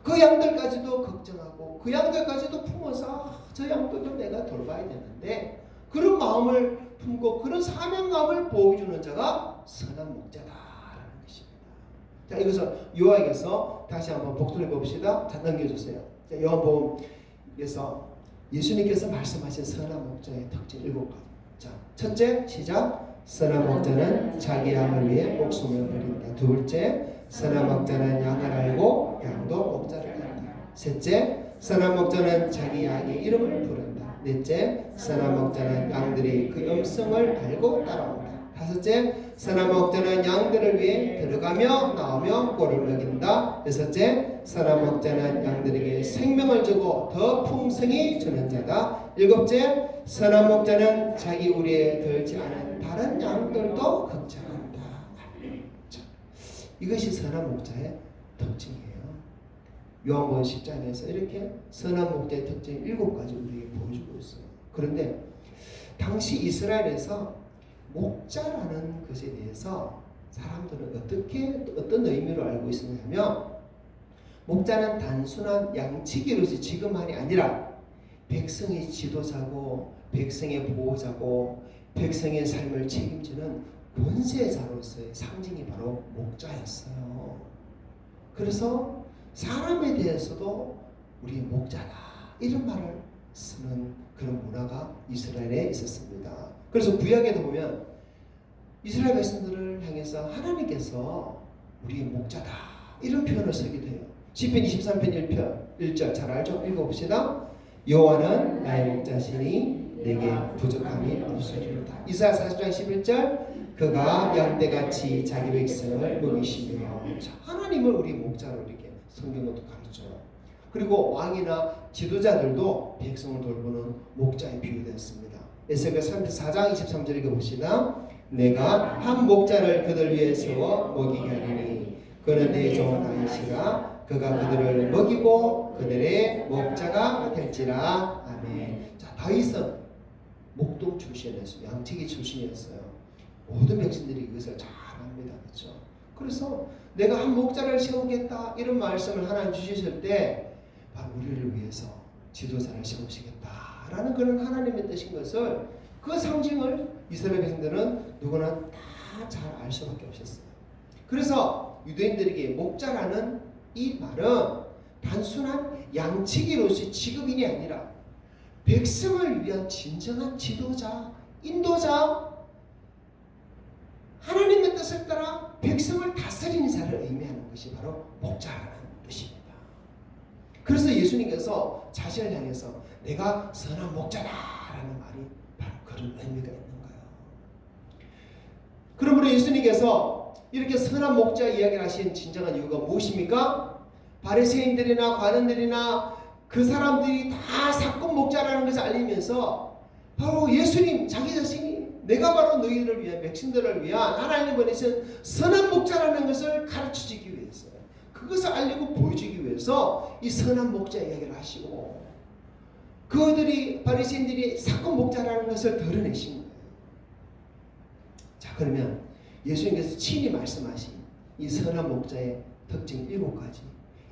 그 양들까지도 걱정하고 그 양들까지도 품어서 저 양들도 내가 돌봐야 되는데 그런 마음을 품고 그런 사명감을 보여주는 자가 선한 목자다라는 것입니다. 자, 이것을 요한에서 다시 한번 복습해 봅시다. 자, 넘겨주세요. 자, 요한복음에서 예수님께서 말씀하신 선한 목자의 특징 7가지. 자, 첫째, 시작. 선한 목자는 자기 양을 위해 목숨을 버린다. 둘째, 선한 목자는 양을 알고 양도 목자를 안다. 셋째, 선한 목자는 자기 양의 이름을 부른다. 넷째, 선한 목자는 양들이 그 음성을 알고 따라온다. 다섯째, 선한 목자는 양들을 위해 들어가며 나오며 꼴을 먹인다. 여섯째, 선한 목자는 양들에게 생명을 주고 더 풍성히 주는 자다. 일곱째, 선한 목자는 자기 우리에 들지 않은 다른 양들도 걱정한다. 이것이 선한 목자의 특징이에요. 요한복음 10장에서 이렇게 선한 목자의 특징 7가지 우리에게 보여주고 있어요. 그런데 당시 이스라엘에서 목자라는 것에 대해서 사람들은 어떤 의미로 알고 있었냐면 목자는 단순한 양치기로서 지금만이 아니라 백성의 지도자고 백성의 보호자고 백성의 삶을 책임지는 권세자로서의 상징이 바로 목자였어요. 그래서 사람에 대해서도 우리 목자다 이런 말을 쓰는 그런 문화가 이스라엘에 있었습니다. 그래서 구약에도 보면 이스라엘 백성들을 향해서 하나님께서 우리의 목자다 이런 표현을 쓰기도 해요. 시편 23편 1절 잘 알죠? 읽어봅시다. 여호와는 나의 목자시니 내게 부족함이 없으리로다. 이사야 40장 11절 그가 양떼같이 자기 백성을 먹이시며. 하나님을 우리 목자로 이렇게 성경도 가르쳐요. 그리고 왕이나 지도자들도 백성을 돌보는 목자에 비유되었습니다. 에스겔 34장 23절 읽어봅시다. 내가 한 목자를 그들 위에 세워 먹이게 하리니 그는 내 종 다윗이라 그가 그들을 먹이고 그들의 목자가 될지라. 아멘. 자, 다윗은 목동 출신이었어요. 양치기 출신이었어요. 모든 백성들이 이것을 잘 압니다. 그렇죠? 그래서 내가 한 목자를 세우겠다 이런 말씀을 하나님 주셨을 때 바로 우리를 위해서 지도자를 세우시겠다라는 그런 하나님의 뜻인 것을, 그 상징을 이스라엘 백성들은 누구나 다 잘 알 수밖에 없었어요. 그래서 유대인들에게 목자라는 이 말은 단순한 양치기로서의 직업인이 아니라 백성을 위한 진정한 지도자, 인도자, 하나님의 뜻을 따라 백성을 다스리는 자를 의미하는 것이 바로 목자라는 뜻입니다. 그래서 예수님께서 자신을 향해서 내가 선한 목자다라는 말이 바로 그런 의미가 있는 거예요. 그러므로 예수님께서 이렇게 선한 목자 이야기를 하신 진정한 이유가 무엇입니까? 바리새인들이나 관원들이나 그 사람들이 다 사건 목자라는 것을 알리면서 바로 예수님 자기 자신이 내가 바로 너희들을 위한, 백성들을 위한 하나님 보내신 선한 목자라는 것을 가르쳐주기 위해서, 그것을 알리고 보여주기 위해서 이 선한 목자 이야기를 하시고, 그들이 바리새인들이 사건 목자라는 것을 드러내신 거예요. 자, 그러면 예수님께서 친히 말씀하신 이 선한 목자의 특징 7가지,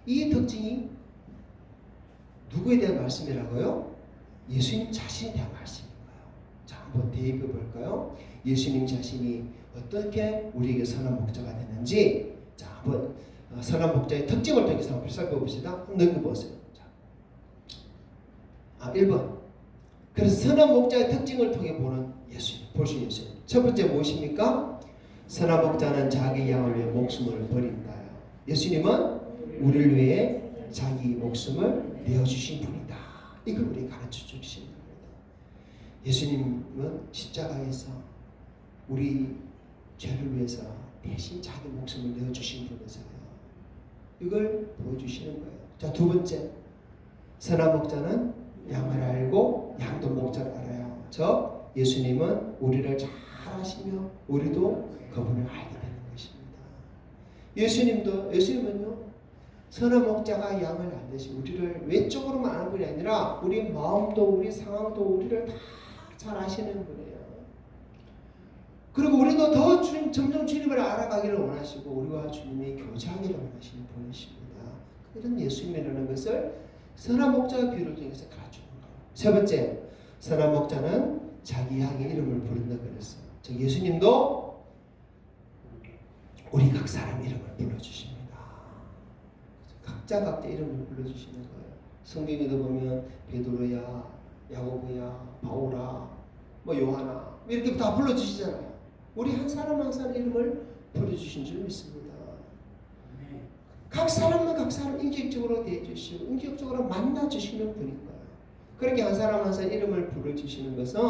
이 특징이 누구에 대한 말씀이라고요? 예수님 자신에 대한 말씀인 거예요. 자, 한번 대입해 볼까요? 예수님 자신이 어떻게 우리에게 선한 목자가 되는지, 자, 한번 선한 목자의 특징을 통해서 한번 살펴봅시다. 한번 넘겨보세요. 자, 1번. 그래서 선한 목자의 특징을 통해 보는 예수님, 볼 수 있어요. 첫 번째 무엇입니까? 선한 목자는 자기 양을 위해 목숨을 버린다요. 예수님은 우리를 위해 자기 목숨을 내어주신 분이다. 이걸 우리 가르쳐 주시는 겁니다. 예수님은 십자가에서 우리 죄를 위해서 대신 자기 목숨을 내어주신 분이세요. 이걸 보여주시는 거예요. 자, 두 번째, 선한 목자는 양을 알고 양도 목자를 알아요. 즉 예수님은 우리를 잘 아시며 우리도 그분을 알게 되는 것입니다. 예수님은요 선한 목자가 양을 알듯이 우리를 외적으로만 아는 분이 아니라 우리 마음도 우리 상황도 우리를 다 잘 아시는 분이에요. 그리고 우리도 더 점점 주님을 알아가기를 원하시고 우리와 주님이 교제하기를 원하시는 분이십니다. 그런 예수님이라는 것을 선한 목자의 비유를 통해서 가르치는 거예요. 세 번째, 선한 목자는 자기 양의 이름을 부른다 그랬어요. 즉 예수님도 우리 각 사람 이름을 불러주십니다. 각자 이름을 불러주시는 거예요. 성경에도 보면 베드로야, 야고보야, 바오라, 뭐 요하나 이렇게 다 불러주시잖아요. 우리 한 사람 한 사람 이름을 불러주신 줄 믿습니다. 각 사람은 각 사람 인격적으로 대해주시고 인격적으로 만나주시는 분인 거예요. 그렇게 한 사람 한 사람 이름을 불러주시는 것은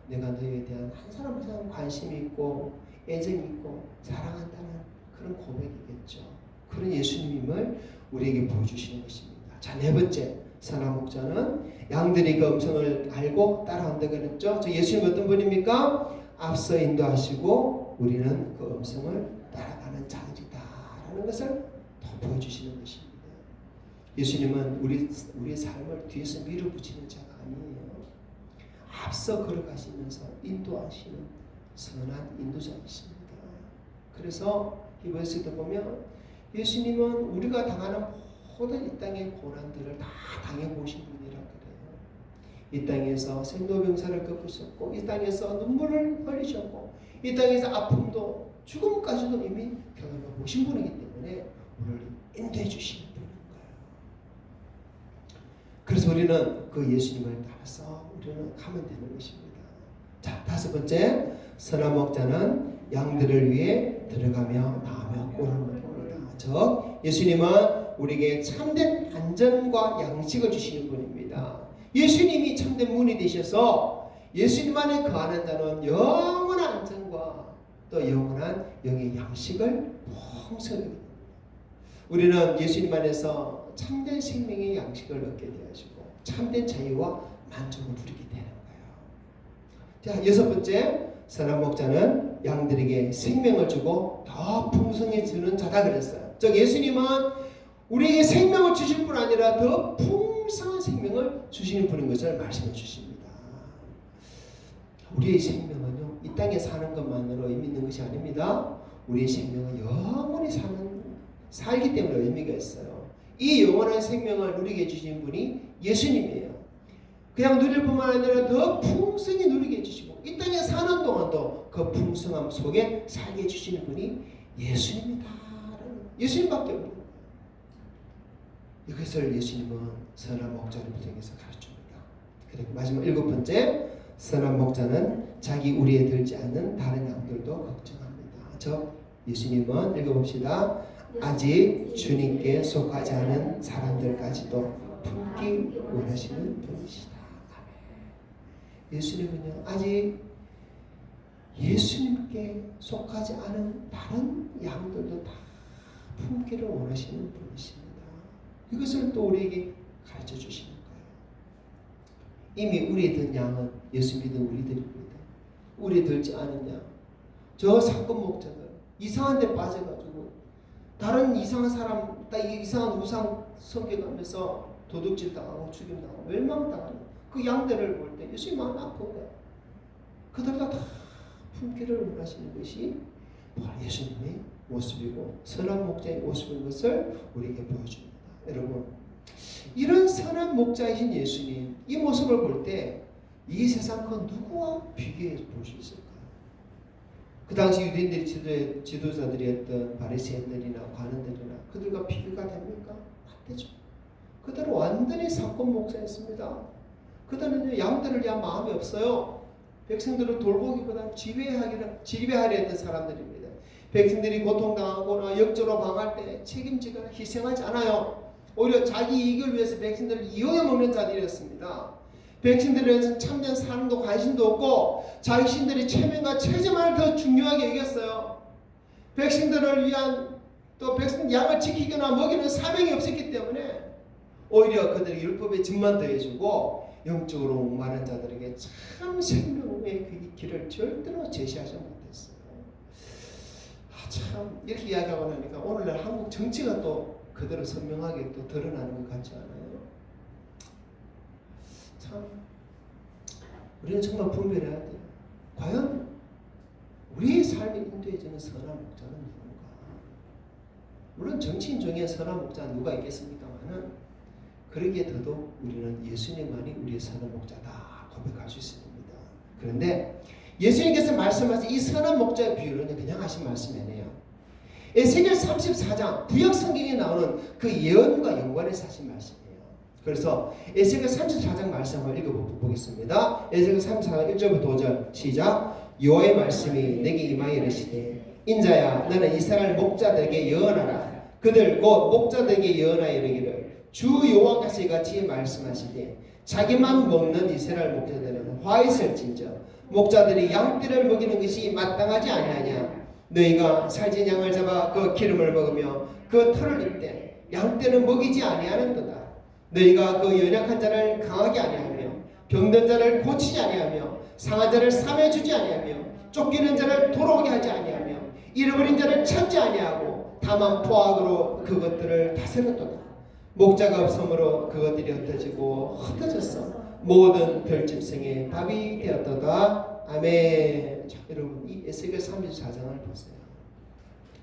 내가 너희에 대한 한 사람 한 사람 관심이 있고 애정이 있고 사랑한다는 그런 고백이겠죠. 그런 예수님을 우리에게 보여주시는 것입니다. 자, 네 번째, 선한 목자는 양들이 그 음성을 알고 따라온다 그랬죠. 저 예수님 어떤 분입니까? 앞서 인도하시고 우리는 그 음성을 따라가는 자들이다라는 것을 더 보여주시는 것입니다. 예수님은 우리의 삶을 뒤에서 밀어붙이는 자가 아니에요. 앞서 걸어가시면서 인도하시는 선한 인도자이십니다. 그래서 히브리서도 보면 예수님은 우리가 당하는 모든 이 땅의 고난들을 다 당해보신 분이라 그래요. 이 땅에서 생로병사를 겪으셨고 이 땅에서 눈물을 흘리셨고 이 땅에서 아픔도 죽음까지도 이미 경험해보신 분이기 때문에 우리를 인도해 주시는 분인 거예요. 그래서 우리는 그 예수님을 따라서 우리는 가면 되는 것입니다. 자, 다섯 번째, 선한 목자는 양들을 위해 들어가며 나오며 꼴을 먹습니다. 즉 예수님은 우리에게 참된 안전과 양식을 주시는 분입니다. 예수님이 참된 문이 되셔서 예수님 안에 거하는 자는 영원한 안정과 또 영원한 영의 양식을 풍성히. 우리는 예수님 안에서 참된 생명의 양식을 얻게 되어지고 참된 자유와 만족을 누리게 되는 거예요. 자, 여섯 번째, 선한 목자는 양들에게 생명을 주고 더 풍성해지는 자다 그랬어요. 즉 예수님은 우리에게 생명을 주실 뿐 아니라 더 풍성한 생명을 주시는 분인 것을 말씀해 주십니다. 우리의 생명은요, 이 땅에 사는 것만으로 의미 있는 것이 아닙니다. 우리의 생명은 영원히 살기 때문에 의미가 있어요. 이 영원한 생명을 누리게 해주신 분이 예수님이에요. 그냥 누릴 뿐만 아니라 더 풍성히 누리게 해주시고 이 땅에 사는 동안도 그 풍성함 속에 살게 해주시는 분이 예수님이다. 예수님밖에 없는 거예요. 이것을 예수님은 선한 목자를 통해서 가르쳐줍니다. 그리고 마지막 일곱 번째, 선한 목자는 자기 우리에 들지 않는 다른 양들도 걱정합니다. 예수님은 읽어봅시다. 아직 주님께 속하지 않은 사람들까지도 품기 원하시는 분이시다. 예수님은요, 아직 예수님께 속하지 않은 다른 양들도 다 품기를 원하시는 분이십니다. 이것을 또 우리에게 가르쳐 주시는 거예요. 이미 우리에 든 양은 예수 믿은 우리들입니다. 우리에 들지 않은 양, 저 사건 목자들 이상한 데 빠져가지고 다른 이상한 사람, 이상한 우상 섬겨가면서 도둑질 당하고 죽임당하고 멸망당하는 그 양들을 볼 때 예수님 마음이 아프고요. 그들도 다 품기를 원하시는 것이 바로 예수님의 모습이고 선한 목자의 모습인 것을 우리에게 보여줍니다. 여러분, 이런 선한 목자이신 예수님 이 모습을 볼 때 이 세상 그 누구와 비교해 볼 수 있을까요? 그 당시 유대인들이 지도자들이었던 바리새인들이나 관원들이나 그들과 비교가 됩니까? 안 되죠. 그들은 완전히 사건 목사였습니다. 그들은 양들을 위한 마음이 없어요. 백성들을 돌보기보다 지배하려 했던 사람들입니다. 백성들이 고통당하거나 역적으로 망할 때 책임지거나 희생하지 않아요. 오히려 자기 이익을 위해서 백성들을 이용해 먹는 자들이었습니다. 백성들은 참된 사랑도 관심도 없고 자신들의 체면과 체제만을 더 중요하게 여겼어요. 백성들을 위한 또 백성 양을 지키거나 먹이는 사명이 없었기 때문에 오히려 그들이 율법의 증만 더해주고 영적으로 목마른 자들에게 참 생명의 그 길을 절대로 제시하지 못했어요. 참 이렇게 이야기하고 나니까 오늘날 한국 정치가 또 그대로 선명하게 또 드러나는 것 같지 않아요? 참 우리는 정말 분별해야 돼요. 과연 우리의 삶에 인도해주는 선한 목자는 누군가? 물론 정치인 중에 선한 목자는 누가 있겠습니까만은 그러기에 더더욱 우리는 예수님만이 우리의 선한 목자다 고백할 수 있습니다. 그런데 예수님께서 말씀하신 이 선한 목자의 비유는 그냥 하신 말씀이 아니에요. 에스겔 34장 구약 성경에 나오는 그 예언과 연관해서 하신 말씀이에요. 그래서 에스겔 34장 말씀 한번 읽어보겠습니다. 에스겔 34장 1절부터 5절 시작. 여호와의 말씀이 내게 임하여 이르시되 인자야 너는 이스라엘 목자들에게 예언하라. 그들 곧 목자들에게 예언하여 이르기를 주 여호와께서 이같이 말씀하시되 자기만 먹는 이스라엘 목자들은 화 있을진저 목자들이 양떼를 먹이는 것이 마땅하지 아니하냐. 너희가 살진 양을 잡아 그 기름을 먹으며 그 털을 입되 양떼는 먹이지 아니하는도다. 너희가 그 연약한 자를 강하게 아니하며 병든 자를 고치지 아니하며 상한 자를 삼해주지 아니하며 쫓기는 자를 돌아오게 하지 아니하며 잃어버린 자를 찾지 아니하고 다만 포악으로 그것들을 다스렸도다. 목자가 없으므로 그것들이 흩어지고 흩어졌어 모든 들짐승의 밥이 되었도다. 아멘. 자, 여러분 이 에스겔 34장을 보세요.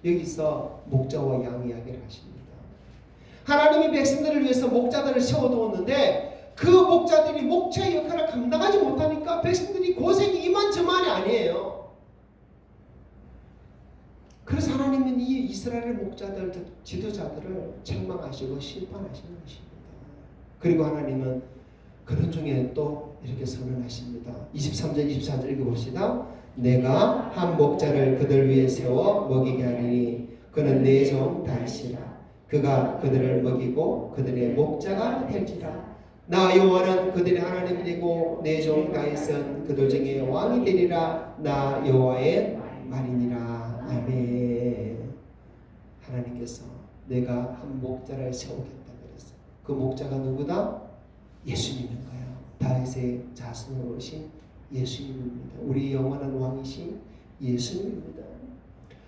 여기서 목자와 양 이야기를 하십니다. 하나님이 백성들을 위해서 목자들을 세워두었는데 그 목자들이 목자의 역할을 감당하지 못하니까 백성들이 고생이 이만저만이 아니에요. 그래서 하나님은 이 이스라엘 목자들 지도자들을 책망하시고 심판하시는 것입니다. 그리고 하나님은 그런 중에 또 이렇게 선언하십니다. 23절 24절 읽어봅시다. 내가 한 목자를 그들 위에 세워 먹이게 하리니 그는 내 종 다윗이라. 그가 그들을 먹이고 그들의 목자가 될지라. 나 여호와는 그들의 하나님이고 내 종 다윗은 그들 중에 왕이 되리라. 나 여호와의 말이니라. 아멘. 하나님께서 내가 한 목자를 세우겠다 그랬어. 그 목자가 누구다? 예수님인 거예요. 다윗의 자손으로 오신 예수님입니다. 우리 영원한 왕이신 예수님입니다.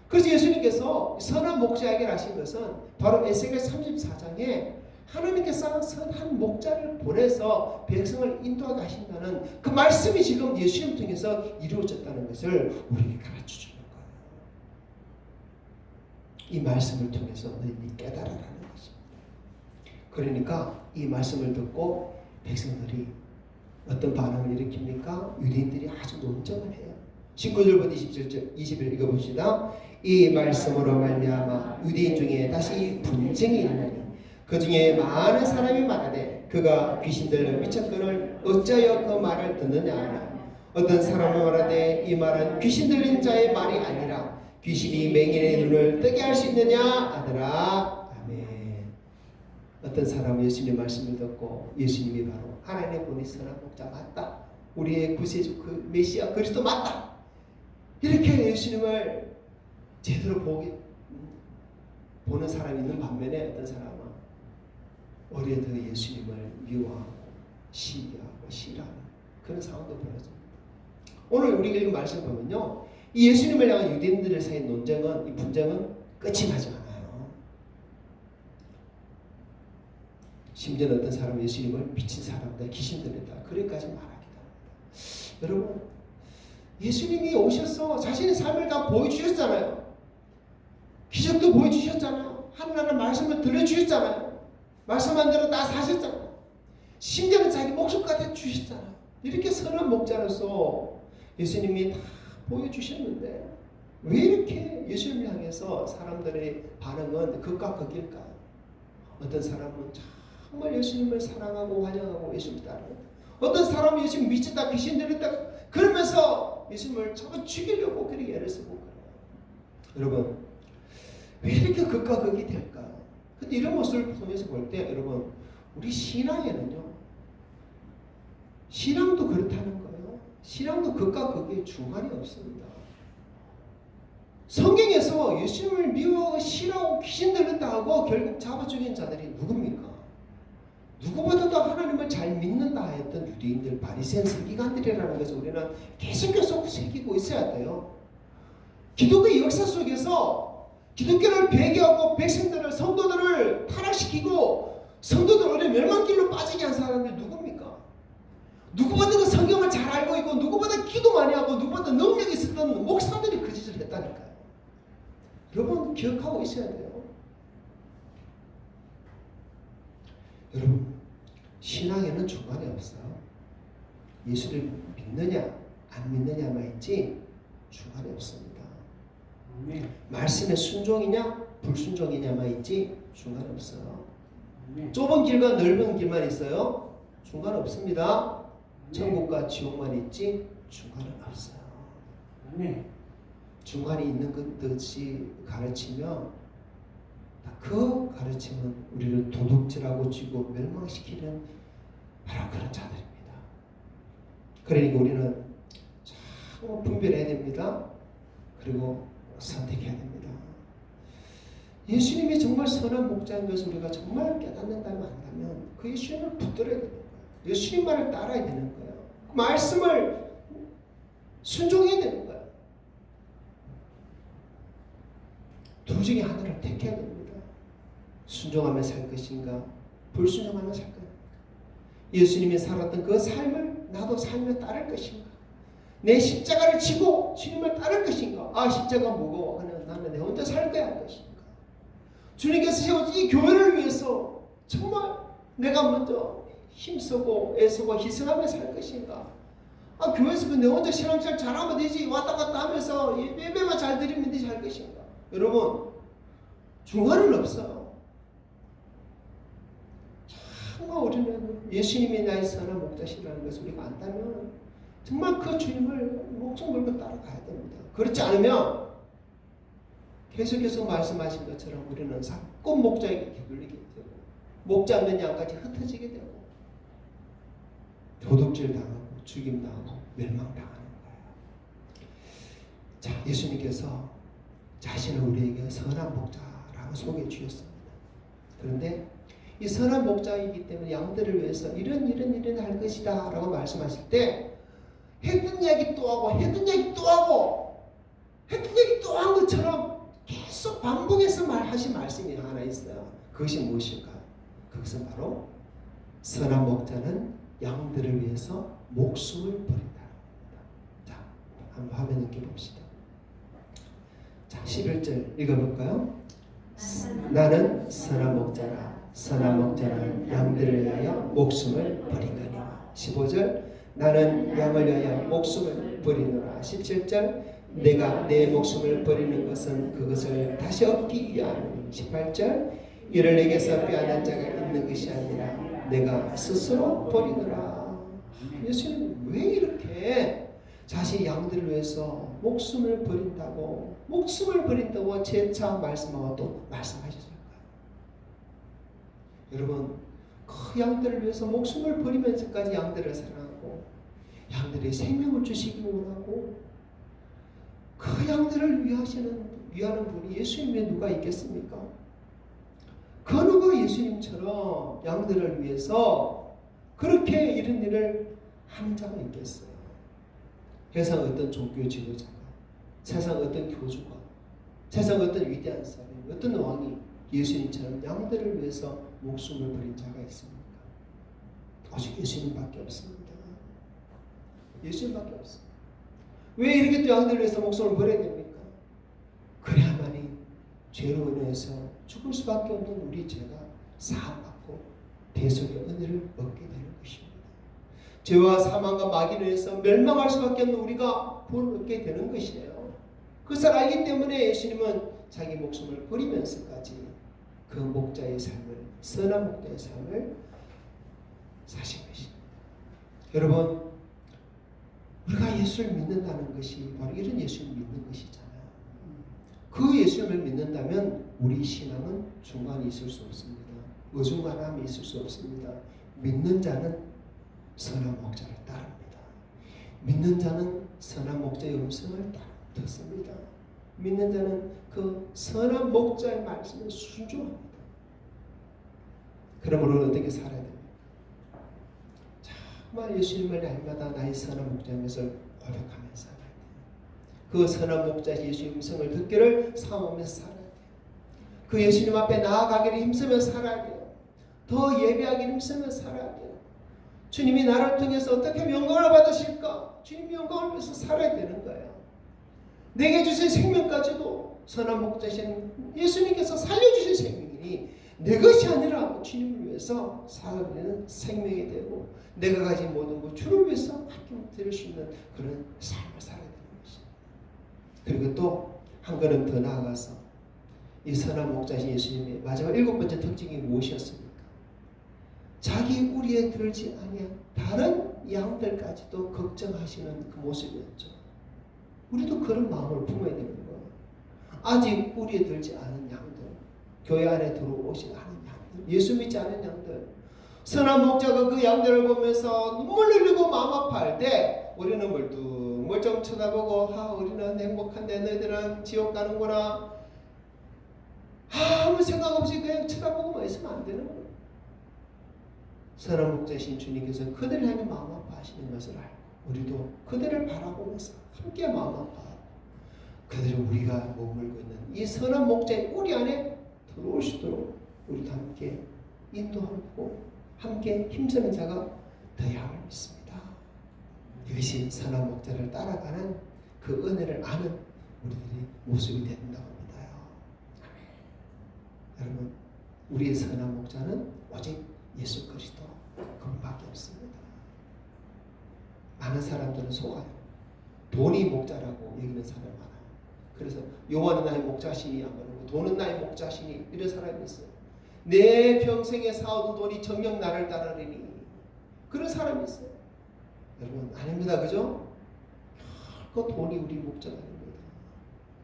그래서 예수님께서 선한 목자에게 하신 것은 바로 에스겔 34장에 하나님께서 선한 목자를 보내서 백성을 인도하게 하신다는 그 말씀이 지금 예수님 통해서 이루어졌다는 것을 우리에게 가르쳐주는 거예요. 이 말씀을 통해서 너희들이 깨달아라는 것입니다. 그러니까 이 말씀을 듣고 백성들이 어떤 반응을 일으킵니까? 유대인들이 아주 논쟁을 해요. 19절부터 20절 읽어봅시다. 이 말씀으로 말미암아 유대인 중에 다시 분쟁이 일어나니 그 중에 많은 사람이 말하되 그가 귀신 들려 미쳤거늘 어찌하여 그 말을 듣느냐 하나 어떤 사람은 말하되 이 말은 귀신 들린 자의 말이 아니라 귀신이 맹인의 눈을 뜨게 할 수 있느냐 하더라. 아멘. 어떤 사람은 예수님의 말씀을 듣고 예수님이 바로 하나님의 본이 선한 목자 맞다. 우리의 구세주 그 메시아 그리스도 맞다. 이렇게 예수님을 제대로 보는 사람이 있는 반면에 어떤 사람은 오히려 더 예수님을 미워하고 시기하고 싫어하는 그런 상황도 벌어집니다. 오늘 우리가 읽은 말씀을 보면요, 이 예수님을 향한 유대인들 사이의 논쟁은, 이 분쟁은 끝이 나지 않아요. 심지어 어떤 사람은 예수님을 미친 사람이다, 귀신 들렸다, 그렇게까지 말하기도 합니다. 여러분, 예수님이 오셔서 자신의 삶을 다 보여주셨잖아요. 기적도 보여주셨잖아요. 하나님의 말씀을 들려주셨잖아요. 말씀한 대로 다 사셨잖아요. 심지어는 자기 목숨까지 주셨잖아요. 이렇게 선한 목자로서 예수님이 다 보여주셨는데 왜 이렇게 예수님을 향해서 사람들의 반응은 극과 극일까요? 어떤 사람은 정말 예수님을 사랑하고 환영하고 예수님을 따르고, 어떤 사람은 예수님 미쳤다, 귀신 들렸다 그러면서 예수님을 잡아 죽이려고 그렇게 애를 쓰고 그래요. 여러분, 왜 이렇게 극과 극이 될까요? 근데 이런 모습을 통해서 볼 때 여러분, 우리 신앙에는요, 신앙도 그렇다는 거예요. 신앙도 극과 극의 중간이 없습니다. 성경에서 예수님을 미워하고 싫어하고 귀신 들렸다 하고 결국 잡아 죽인 자들이 누굽니까? 누구보다도 하나님을 잘 믿는다 했던 유대인들, 바리새인 서기관들이라는 것을 우리는 계속 새기고 있어야 돼요. 기독교의 역사 속에서 기독교를 배교하고 백성들을, 성도들을 타락시키고 성도들을 멸망길로 빠지게 한 사람들이 누굽니까? 누구보다도 성경을 잘 알고 있고 누구보다 기도 많이 하고 누구보다 능력이 있었던 목사들이 그 짓을 했다니까요. 여러분 기억하고 있어야 돼요. 여러분, 신앙에는 중간이 없어요. 예수를 믿느냐 안 믿느냐만 있지 중간이 없습니다. 말씀에 순종이냐 불순종이냐만 있지 중간 없어요. 좁은 길과 넓은 길만 있어요. 중간 없습니다. 천국과 지옥만 있지 중간은 없어요. 중간이 있는 듯이 가르치면 그 가르침은 우리를 도둑질하고 쥐고 멸망시키는 바로 그런 자들입니다. 그러니까 우리는 참 분별해야 됩니다. 그리고 선택해야 됩니다. 예수님이 정말 선한 목자인 것을 우리가 정말 깨닫는다면 안다면 그 예수님을 붙들어야 되는 거예요. 예수님 말을 따라야 되는 거예요. 그 말씀을 순종해야 되는 거예요. 둘 중에 하나를 택해야 됩니다. 순종하며 살 것인가 불순종하며 살 것인가. 예수님이 살았던 그 삶을 나도 살며 따를 것인가. 내 십자가를 지고 주님을 따를 것인가. 아, 십자가 무거워. 그냥 나는 내 혼자 살 거야 할 것인가. 주님께서 세워진 이 교회를 위해서 정말 내가 먼저 힘쓰고 애쓰고 희생하며 살 것인가. 아, 교회에서 내 혼자 신앙생활 잘하면 되지. 왔다 갔다 하면서 예배만 잘 드리면 되지 할 것인가. 여러분, 중간은 없어요. 정말 우리는 예수님이 나의 선한 목자시라는 것을 우리가 안다면 정말 그 주님을 목숨 걸고 따라가야 됩니다. 그렇지 않으면 계속해서 말씀하신 것처럼 우리는 자꾸 목자에게 기울이게 되고 목자 없는 양까지 흩어지게 되고 도둑질당하고 죽임당하고 멸망당하는 거예요. 자, 예수님께서 자신을 우리에게 선한 목자라고 소개해 주셨습니다. 그런데 이 선한 목자이기 때문에 양들을 위해서 이런 할 것이다 라고 말씀하실 때 했던 이야기 또 하고 했던 이야기 또 하고 했던 이야기 또 한 것처럼 계속 반복해서 하신 말씀이 하나 있어요. 그것이 무엇일까요? 그것은 바로 선한 목자는 양들을 위해서 목숨을 버린다. 자, 한번 화면 넘겨 봅시다. 자, 11절 읽어볼까요? 나는 선한 목자라. 선한 목자는 양들을 위하여 목숨을 버리거니와. 15절 나는 양을 위하여 목숨을 버리노라. 17절 내가 내 목숨을 버리는 것은 그것을 다시 얻기 위함. 18절 이를 내게서 빼앗는 자가 있는 것이 아니라 내가 스스로 버리노라. 예수님 왜 이렇게 자신의 양들을 위해서 목숨을 버린다고 재차 말씀하고 또 말씀하셨을까요? 여러분 그 양들을 위해서 목숨을 버리면서까지 양들을 사랑하고 양들의 생명을 주시기 원하고 그 양들을 위하는 분이 예수님 외에 누가 있겠습니까? 그 누가 예수님처럼 양들을 위해서 그렇게 이런 일을 하는 자가 있겠어요? 세상 어떤 종교 지도자가, 세상 어떤 교주가, 세상 어떤 위대한 사람, 어떤 왕이 예수님처럼 양들을 위해서 목숨을 버린 자가 있습니까? 오직 예수님밖에 없습니다. 예수님밖에 없습니다. 왜 이렇게 또 양들을 위해서 목숨을 버려야 됩니까? 그래야만이 죄로 인해서 죽을 수밖에 없는 우리 죄가 사함받고 대속의 은혜를 얻게 되는 것입니다. 죄와 사망과 마귀로 인해서 멸망할 수밖에 없는 우리가 구원을 얻게 되는 것이에요. 그것을 알기 때문에 예수님은 자기 목숨을 버리면서까지 그 목자의 삶을, 선한 목자의 삶을 사신 것입니다. 여러분, 우리가 예수를 믿는다는 것이 바로 이런 예수를 믿는 것이잖아요. 그 예수를 믿는다면 우리 신앙은 중간이 있을 수 없습니다. 어중간함이 있을 수 없습니다. 믿는 자는 선한 목자를 따릅니다. 믿는 자는 선한 목자의 음성을 듣습니다. 믿는 자는 그 선한 목자의 말씀에 순종합니다. 그러므로 어떻게 살아야 됩니까? 정말 예수님을 날마다 나의 선한 목자의 것을 고백하면서 살아야 돼요. 그 선한 목자의 예수의 음성을 듣기를 사모하면서 살아야 돼요. 그 예수님 앞에 나아가기를 힘쓰면서 살아야 돼요. 더 예배하기를 힘쓰면서 살아야 돼요. 주님이 나를 통해서 어떻게 영광을 받으실까? 주님 영광을 위해서 살아야 되는 거예요. 내게 주신 생명까지도 선한 목자신 예수님께서 살려주신 생명이니 내 것이 아니라 주님을 위해서 살아내는 생명이 되고 내가 가진 모든 것 주를 위해서 맡겨 드릴 수 있는 그런 삶을 살아야 되는 것입니다. 그리고 또 한 걸음 더 나아가서 이 선한 목자신 예수님의 마지막 7번째 특징이 무엇이었습니까? 자기 우리에 들지 아니한 다른 양들까지도 걱정하시는 그 모습이었죠. 우리도 그런 마음을 품어야 되는 거예요. 아직 우리에 들지 않은 양들, 교회 안에 들어오지 않은 양들, 예수 믿지 않은 양들, 선한 목자가 그 양들을 보면서 눈물 흘리고 마음 아파할 때 우리는 멀쩡 쳐다보고 우리는 행복한데 너희들은 지옥 가는구나 아무 생각 없이 그냥 쳐다보고만 있으면 안 되는 거예요. 선한 목자신 주님께서 그들을 향해 마음 아파하시는 것을 알고 우리도 그들을 바라보면서 함께 마음 아파하고 그들이 우리가 머물고 있는 이 선한 목자의 우리 안에 들어올 수 있도록 우리도 함께 인도하고 함께 힘쓰는 자가 되어야 할 믿습니다. 이것이 선한 목자를 따라가는 그 은혜를 아는 우리들의 모습이 된다고 믿어요. 아멘. 여러분, 우리의 선한 목자는 오직 예수 그리스도 그분밖에 없습니다. 많은 사람들은 속아요. 돈이 목자라고 여기는 사람 많아요. 그래서 여호와는 나의 목자시니 안 그러고 돈은 나의 목자시니 이런 사람이 있어요. 내 평생에 사오던 돈이 정녕 나를 따르리니 그런 사람이 있어요. 여러분 아닙니다. 그죠? 그 돈이 우리 목자가 아닙니다.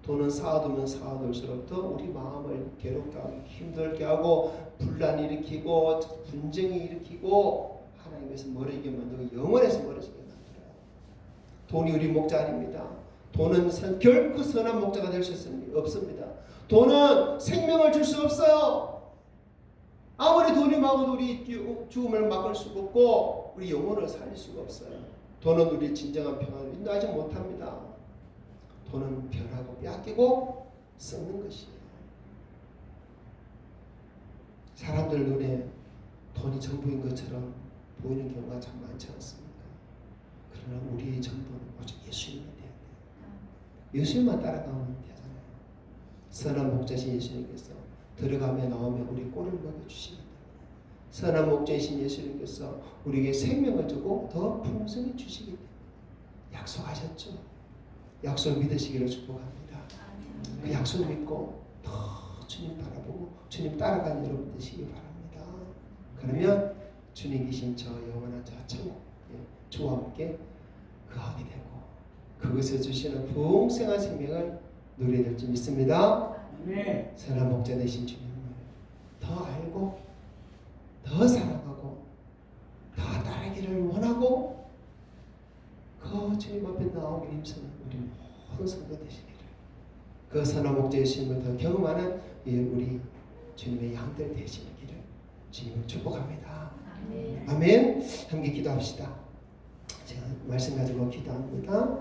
돈은 쌓아두면 쌓아둘수록 더 우리 마음을 괴롭게 하고 힘들게 하고 분란을 일으키고 분쟁이 일으키고 하나님 하나님에서 멀어지게 만들고 영원에서 멀어지게 만들어요. 돈이 우리 목자 아닙니다. 돈은 결코 선한 목자가 될 수 없습니다. 돈은 생명을 줄 수 없어요. 아무리 돈이 많아도 우리 죽음을 막을 수가 없고 우리 영혼을 살릴 수가 없어요. 돈은 우리 진정한 평안을 인도하지 못합니다. 돈은 변하고 빼앗기고 썩는 것이에요. 사람들 눈에 돈이 전부인 것처럼 보이는 경우가 참 많지 않습니까? 그러나 우리의 전부는 오직 예수님이 돼야 돼요. 예수님만 따라가면 되잖아요. 선한 목자신 예수님께서 들어가며 나오며 우리 꼴을 먹여주시기 때문에 선한 목자이신 예수님께서 우리에게 생명을 주고 더 풍성히 주시기 때문에 약속하셨죠. 약속 믿으시기를 축복합니다. 그 약속 믿고 더 주님 바라보고 주님 따라가는 여러분 되시기 바랍니다. 그러면 주님 계신 저 영원한 저 천국 주와 함께 거하게 되고 그것을 주시는 풍성한 생명을 누리게 될 줄 믿습니다. 네. 선한 목자 되신 주님을 더 알고 더 사랑하고 더 따르기를 원하고 그 주님 앞에 나오기 힘쓰는 우리 모든 성도 되시기를 그 선한 목자의 주님을 더 경험하는 우리 주님의 양들 되시기를 주님을 축복합니다. 아멘. 함께 기도합시다. 제가 말씀 가지고 기도합니다.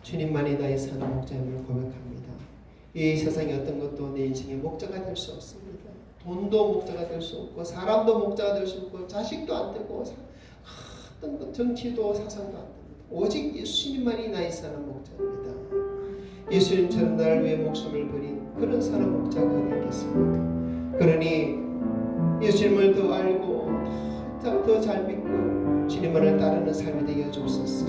주님만이 나의 선한 목자임을 고백합니다. 이 세상에 어떤 것도 내 인생의 목자가 될 수 없습니다. 돈도 목자가 될 수 없고 사람도 목자가 될 수 없고 자식도 안 되고 어떤 것 정치도 사상도 안 됩니다. 오직 예수님만이 나의 선한 목자입니다. 예수님처럼 나를 위해 목숨을 버린 그런 선한 목자가 되겠습니까? 그러니 예수님을 더 알고 더 잘 믿고 주님만을 따르는 삶이 되게 해주옵소서.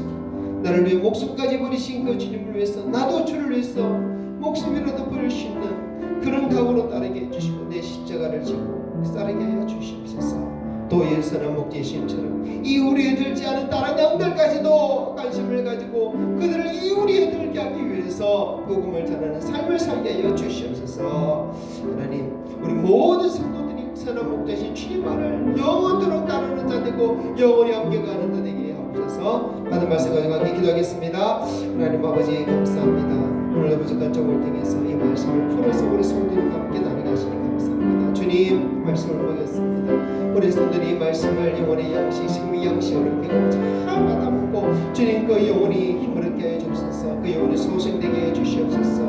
나를 위해 목숨까지 버리신 그 주님을 위해서 나도 주를 위해서 목숨이라도 버릴 수 있는 그런 각오로 따르게 해주시고 내 십자가를 지고 따르게 하여 주시옵소서. 또 예수는 목자이심처럼 이우리에 들지 않은 다른 양들까지도 관심을 가지고 그들을 이우리에 들게 하기 위해서 복음을 전하는 삶을 살게 하여 주시옵소서. 하나님 우리 모든 성도들이 선한 목자이신 주님만을 영원토록 따르는 자 되고 영원히 함께 가는 자 되게 하옵소서. 받은 말씀 가지고 함께 기도하겠습니다. 하나님 아버지 감사합니다. 오늘 부족한 점을 통해서 이 말씀을 풀어서 우리 성도들과 함께 나누게 하시니 감사합니다. 주님 말씀을 보겠습니다. 우리 성도들이 이 말씀을 영혼의 양식, 생명 양식으로 깨고 잘 받아먹고 주님 그 영혼이 힘을 얻게 해주옵소서. 그 영혼이 소생되게 해주시옵소서.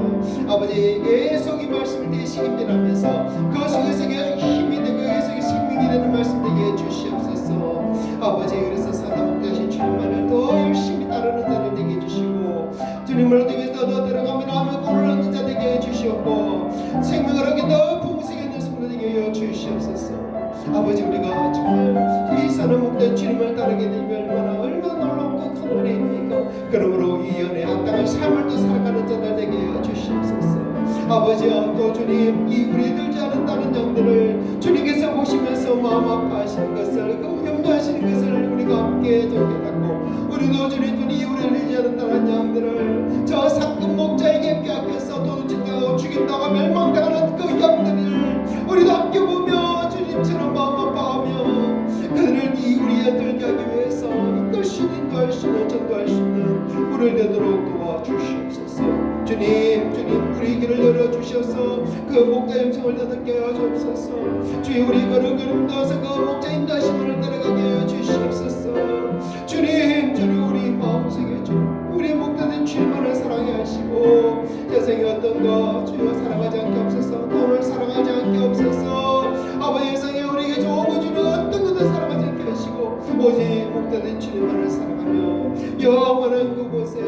아버지 계속 이 말씀을 내 시기하면서 그 속에서 힘이 되고 그 속에 생명이 되는 말씀 되게 해주시옵소서. 아버지 그래서 선한 목자신 주님만을 더 열심히 따르는 자를 되게 해주시고 주님을 통해서 더 들어가며 나오며 꼴을 얻는 자 되게 해주시옵고 생명을 얻게 더 풍성히 내 성도 되게 해주시옵소서. 아버지 우리가 정말 이 선한 목자 주님을 따르게 되면 얼마나 놀라운 큰 은혜입니까? 그러므로 이 연애 합당한 삶을 또 살아가는 자들 되게 해주시옵소서. 아버지여 또 주님 이 우리에 들지 않았다는 양들을 주님께서 보시면서 마음 아파하시는 것을 그 염려하시는 것을 우리가 함께 깨닫고 우리도 주님 이 우리를 들지 않았다는 양들을 저 상급 목자에게 빼앗겨서 도둑질하고 죽인다고 멸망당하는 그 양들을 우리도 함께 보며 주님처럼 마음 아파하며 그들을 이 우리에 들게 하기 위해서 이끌 수 있는 인도할 수 있는 전도할 수 있는 우리를 되도록 도와주시옵소서. 주님 우리 길을 열어주셔서 그 목자 음성을 더 듣게 하여 주옵소서. 주님 우리 걸음걸음 떠서 그 목자 인도하심을 따라가게 하여 주시옵소서. 주님 우리 마음속에 우리 목자된 주님만을 사랑해 하시고 세상에 어떤 것 주여 사랑하지 않게 없어서 돈을 사랑하지 않게 없어서 아버지 세상에 우리에게 좋은 것 주는 어떤 것도 사랑하지 않게 하시고 오직 목자된 주님만을 사랑하며 영원한 그곳에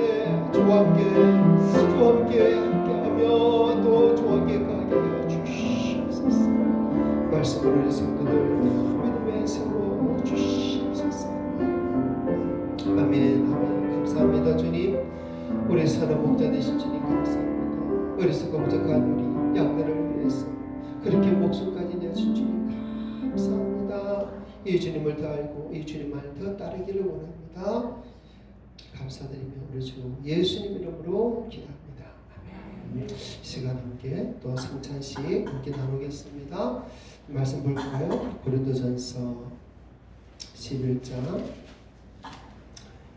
주와 함께 함께하며 또 주와 함께 가게 하여 주시옵소서. 말씀으로 우리 성도들 믿음에 세워 주시옵소서. 아멘. 감사합니다. 주님 우리 선한 목자 되신 주님 감사합니다. 어리석고 부족한 우리 양들을 위해서 그렇게 목숨까지 내준 주님 감사합니다. 이 주님을 더 알고 이 주님만을 더 따르기를 원합니다. 감사드리며 우리 주 예수님 이름으로 기도합니다. 아멘. 시간 함께 또 성찬식 함께 나누겠습니다. 말씀 볼까요? 고린도전서 11장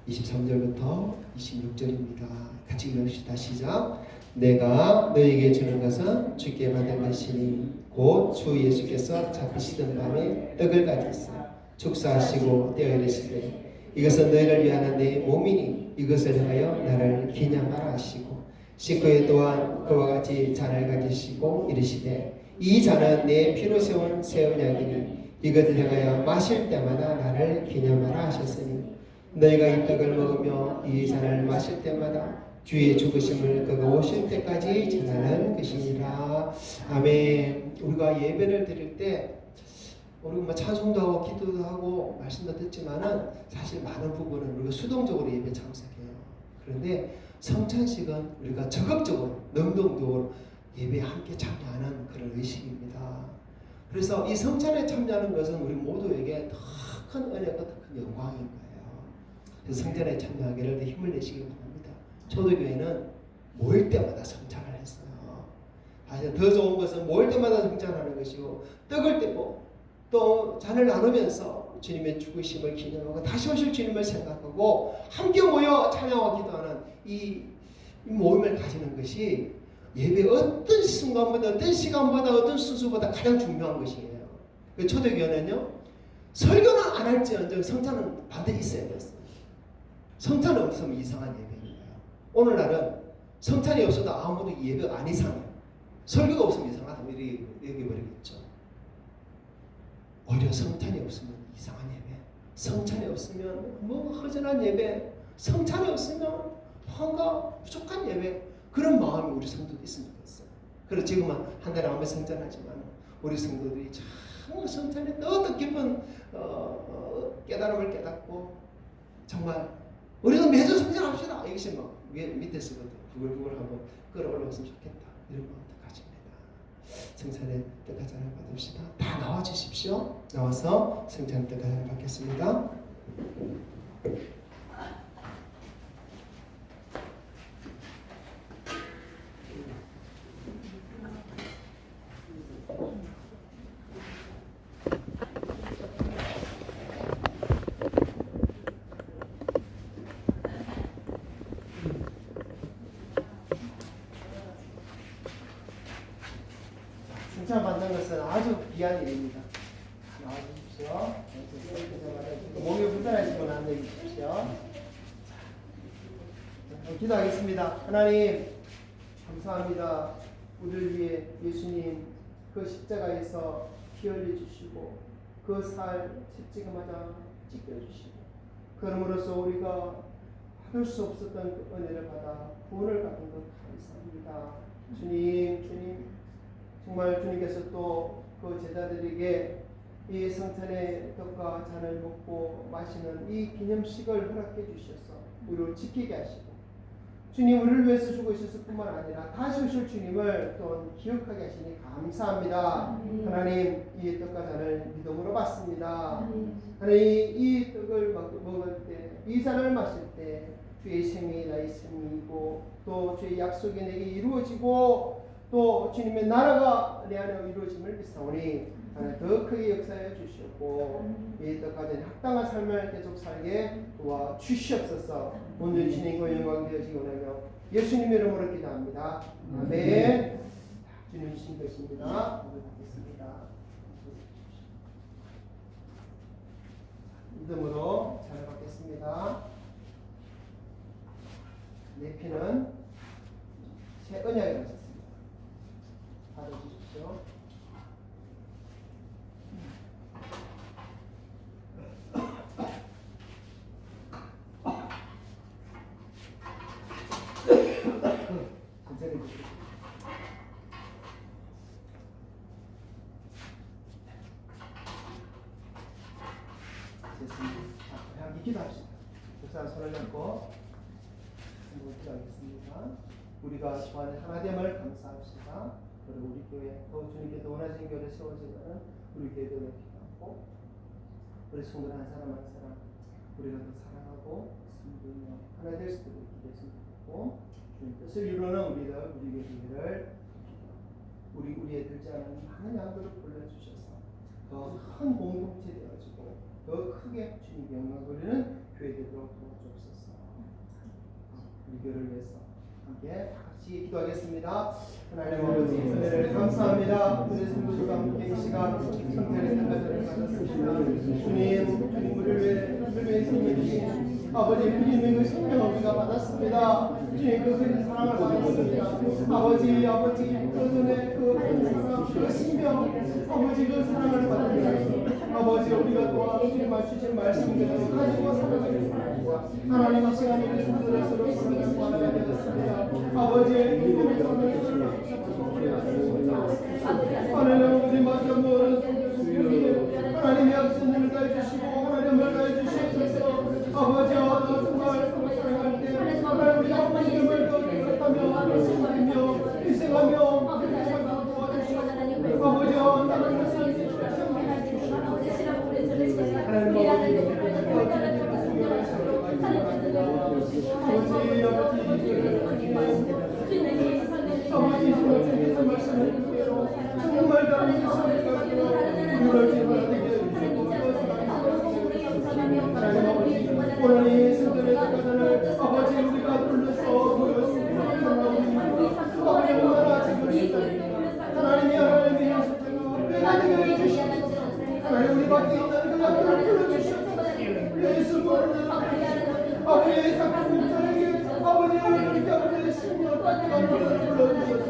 23절부터 26절입니다. 같이 읽읍시다. 시작. 내가 너에게 주는 것은 주께 받은 것이니 곧 주 예수께서 잡히시던 밤에 떡을 가지사 축사하시고 떼어 이르시되 이것은 너희를 위하는 내 몸이니 이것을 행하여 나를 기념하라 하시고 식후에 또한 그와 같이 잔을 가지시고 이르시되 이 잔은 내 피로 세운 새 언약이니 이것을 행하여 마실 때마다 나를 기념하라 하셨으니 너희가 이 떡을 먹으며 이 잔을 마실 때마다 주의 죽으심을 그가 오실 때까지 전하는 것이니라. 아멘. 우리가 예배를 드릴 때 우리가 뭐 찬송도 하고 기도도 하고 말씀도 듣지만은 사실 많은 부분은 우리가 수동적으로 예배 참석해요. 그런데 성찬식은 우리가 적극적으로 능동적으로 예배에 함께 참여하는 그런 의식입니다. 그래서 이 성찬에 참여하는 것은 우리 모두에게 더 큰 은혜가 더 큰 영광인 거예요. 그래서 성찬에 참여하기를 힘을 내시기 바랍니다. 초대교회는 모일 때마다 성찬을 했어요. 사실 더 좋은 것은 모일 때마다 성찬하는 것이고 떡을 떼고 또 잔을 나누면서 주님의 죽으심을 기념하고 다시 오실 주님을 생각하고 함께 모여 찬양하고 기도하는 이 모임을 가지는 것이 예배 어떤 순간보다 어떤 시간보다 어떤 순서보다 가장 중요한 것이에요. 초대교회는요 설교는 안 할지언정 성찬은 반드시 있어야 됐어요. 성찬이 없으면 이상한 예배입니다. 오늘날은 성찬이 없어도 아무도 예배가 안 이상해요. 설교가 없으면 이상하다고 얘기해버리겠죠. 오히려 성찬이 없으면 이상한 예배, 성찬이 없으면 뭐 허전한 예배, 성찬이 없으면 뭔가 부족한 예배, 그런 마음이 우리 성도들이 있으면 좋겠어요. 그래서 지금은 한 달에 한 번 성찬하지만 우리 성도들이 정말 성찬에 더 깊은 깨달음을 깨닫고 정말 우리가 매주 성찬합시다. 이것이 막 밑에서부터 구글구글 한번 끌어올렸으면 좋겠다. 이런 마음도 가집니다. 성찬의 뜻하자를 받읍시다. 다 나와주십시오. 나와서 성찬 뜻하자를 받겠습니다. 칭찬 받는 것은 아주 귀한 일입니다. 나와주십시오. 몸이 불편하시면 안내해 주십시오. 기도하겠습니다. 하나님 감사합니다. 우리를 위해 예수님 그 십자가에서 피 흘려 주시고 그 살 십자가마다 찢겨 주시고 그럼으로써 우리가 받을 수 없었던 그 은혜를 받아 구원을 받은 것 감사합니다. 주님 정말 주님께서 또 그 제자들에게 이 성찬의 떡과 잔을 먹고 마시는 이 기념식을 허락해 주셔서 우리를 지키게 하시고 주님 우리를 위해서 죽으셨을 뿐만 아니라 다시 오실 주님을 또 기억하게 하시니 감사합니다. 하나님 이 떡과 잔을 믿음으로 받습니다. 하나님 이 떡을 먹을 때 이 잔을 마실 때 주의 생명이 나의 생명이고 또 주의 약속이 내게 이루어지고 또 주님의 나라가 내 안에 이루어짐을 믿사오니 더 크게 역사해 주시옵고 이 떡까지 합당한 삶을 계속 살게 도와 주시옵소서. 오늘 주님과 영광 되어지기 원하며 예수님 이름으로 기도합니다. 아멘. 주님 주신 것입니다. 기도하겠습니다. 믿음으로 잘 받겠습니다. 내 피는 새 언약이라 하셨습니다. 받아주십시오. 천천히 주십시오. 됐습니다. 자, 기도합시다. 목사 손을 잡고 기도하겠습니다. 우리가 주 안에 하나됨을 감사합시다. 그리고 우리 교회 또 주님께서 원하시는 교회를 세워지는 우리 교회도 기도하고 우리 성도 한 사람 한 사람 우리가 더 사랑하고 섬기며 하나 될 수 있도록 기도했으면 좋겠고 주님 뜻을 이루는 우리 교회를 우리의 들지 않은 많은 양들을 불러주셔서 더 큰 공동체 되어지고 더 크게 주님께 영광 돌리는 교회 되도록 도와주옵소서. 우리 교회를 위해서 함께 다 같이 기도하겠습니다. 하나님 아버지 은혜를 감사합니다. 우리 성도들과 함께 이 시간 성탄의 생각을 받았습니다. 주님 우리를 위해 생명 주신 아버지 주님의 그 생명을 우리가 받았습니다. 주님 그 사랑을 받았습니다. 아버지 그 전에 그 사랑 그 신병 아버지 그 사랑을 받았습니다. 아버지 우리가 또한 주님 주신 말씀들을 가지고 살아가겠습니다. 하나님 이 시간에 우리 성도들 서로 사랑하고 하나가 되었습니다. 아버지 우리 하나님 우리 마저 모든 하나님의 약속을 다해주시고 하나님을 다해주시옵소서. 아버지 정말 사랑할 때 하나님 우리 아버님을 더 기억하며 희생하며 도와주시옵소서. 아버지 나는 것을 정말 다른 오늘 이 성전의 가난을 아버지 우리가 불러서 보였습니다. 하나님이 하나님의 주시옵소서. 하나님 우리 밖에 있는 그 약들을 불러주시옵소서. 예수 모르는 아버지의 사랑에게 아버지를 이렇게 아버지의 신령을 불러주셔서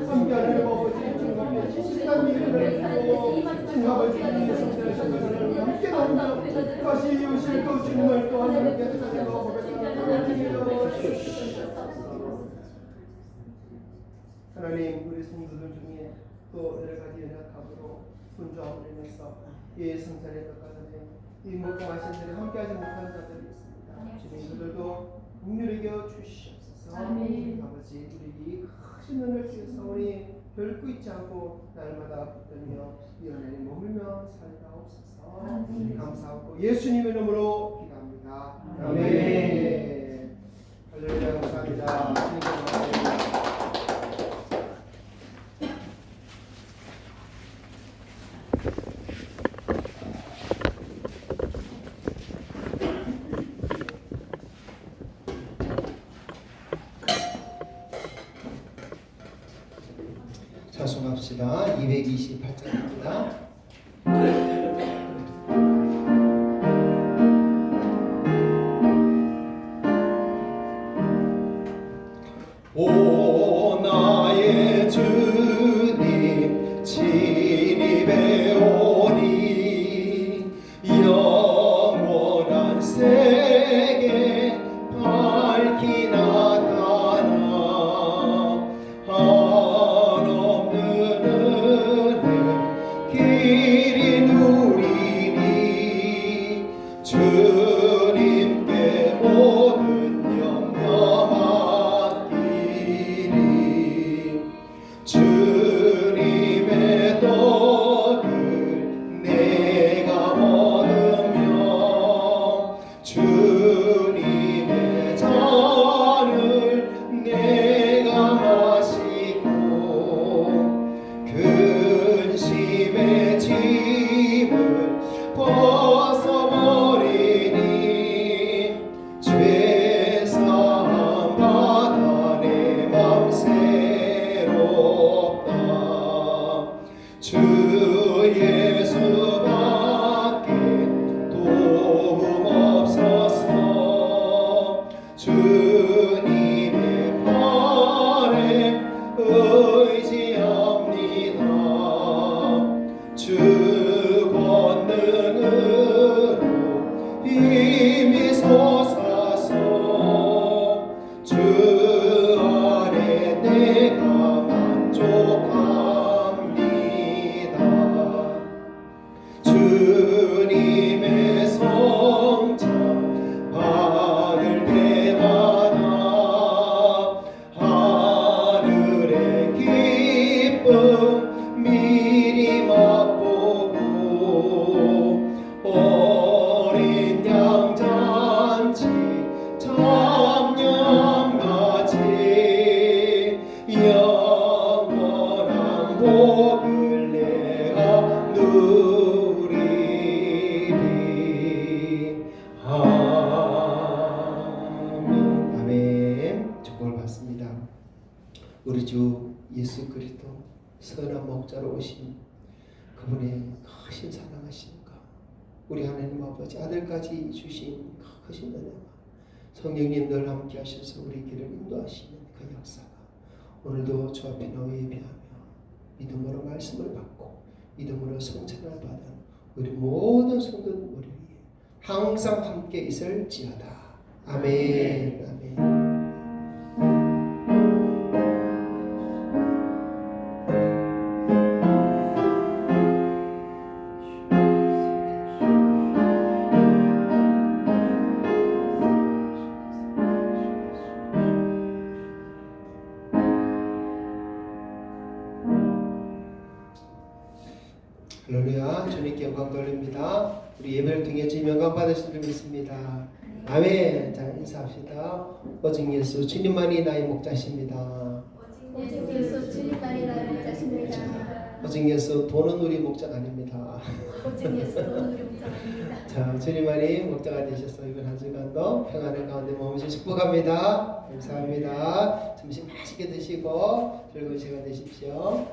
함께하는 아버지 중간에 지식한 일을 하고 진 아버지 성전의 성전을 함께 나누며 다시 이으실 그 주님을 또 하나님께 찾아가 하나님 우리 성도들 중에 또 여러 가지 연약함으로 분주함을 인해서 이 성전에 가까이 이 목공하신 일에 함께하지 못하는 자들이 있습니다. 주님 그들도 긍휼히 여겨 주시옵소서. 아버지 우리 크신 은혜를 주셔서 우리 결코 잊지 않고 날마다 붙들며 이 은혜를 머물며 살다옵소서. 감사하고 예수님의 이름으로 기도합니다. 아멘. 할렐루야. 감사합니다. 자송합시다. 228장입니다. 오 나의 주님 진입해 오니 영원한 세계 밝히 나타나 한없는 은혜 길이 누리니 주님께 모든 영광 주님의 덕을 내가 얻으며 주님의 잔을 내가 마시고 근심의 짐을 벗어버리니 죄사함 받아 내 맘 새롭다. 주 예수밖에 도움 없어서 아멘. 아멘. 축복을 받습니다. 우리 주 예수 그리스도 선한 목자로 오신 그분의 크신 사랑하심과 우리 하나님 아버지 아들까지 주신 크신 은혜와 성령님 늘 함께 하셔서 우리 길을 인도하시는 그 역사가 오늘도 주 앞에 나와 예배하며 믿음으로 말씀을 받고 믿음으로 성찬을 받은 우리 모든 성도들 우리 위해 항상 함께 있을지어다. 아멘. 아멘. 할렐루야. 주님께 영광 돌립니다. 우리 예배를 통해 주님 영광 받으실 줄 믿습니다. 아멘. 자, 인사합시다. 오직 예수 주님만이 나의 목자십니다. 오직 예수 주님만이 나의 목자십니다. 오직 예수 돈은 우리 목자가 아닙니다. 오직 예수 돈은 우리 목자입니다. 자, 주님만이 목자가 되셔서 이번 한 주간도 평안의 가운데 머무시 축복합니다. 감사합니다. 점심 맛있게 드시고 즐거운 시간 되십시오.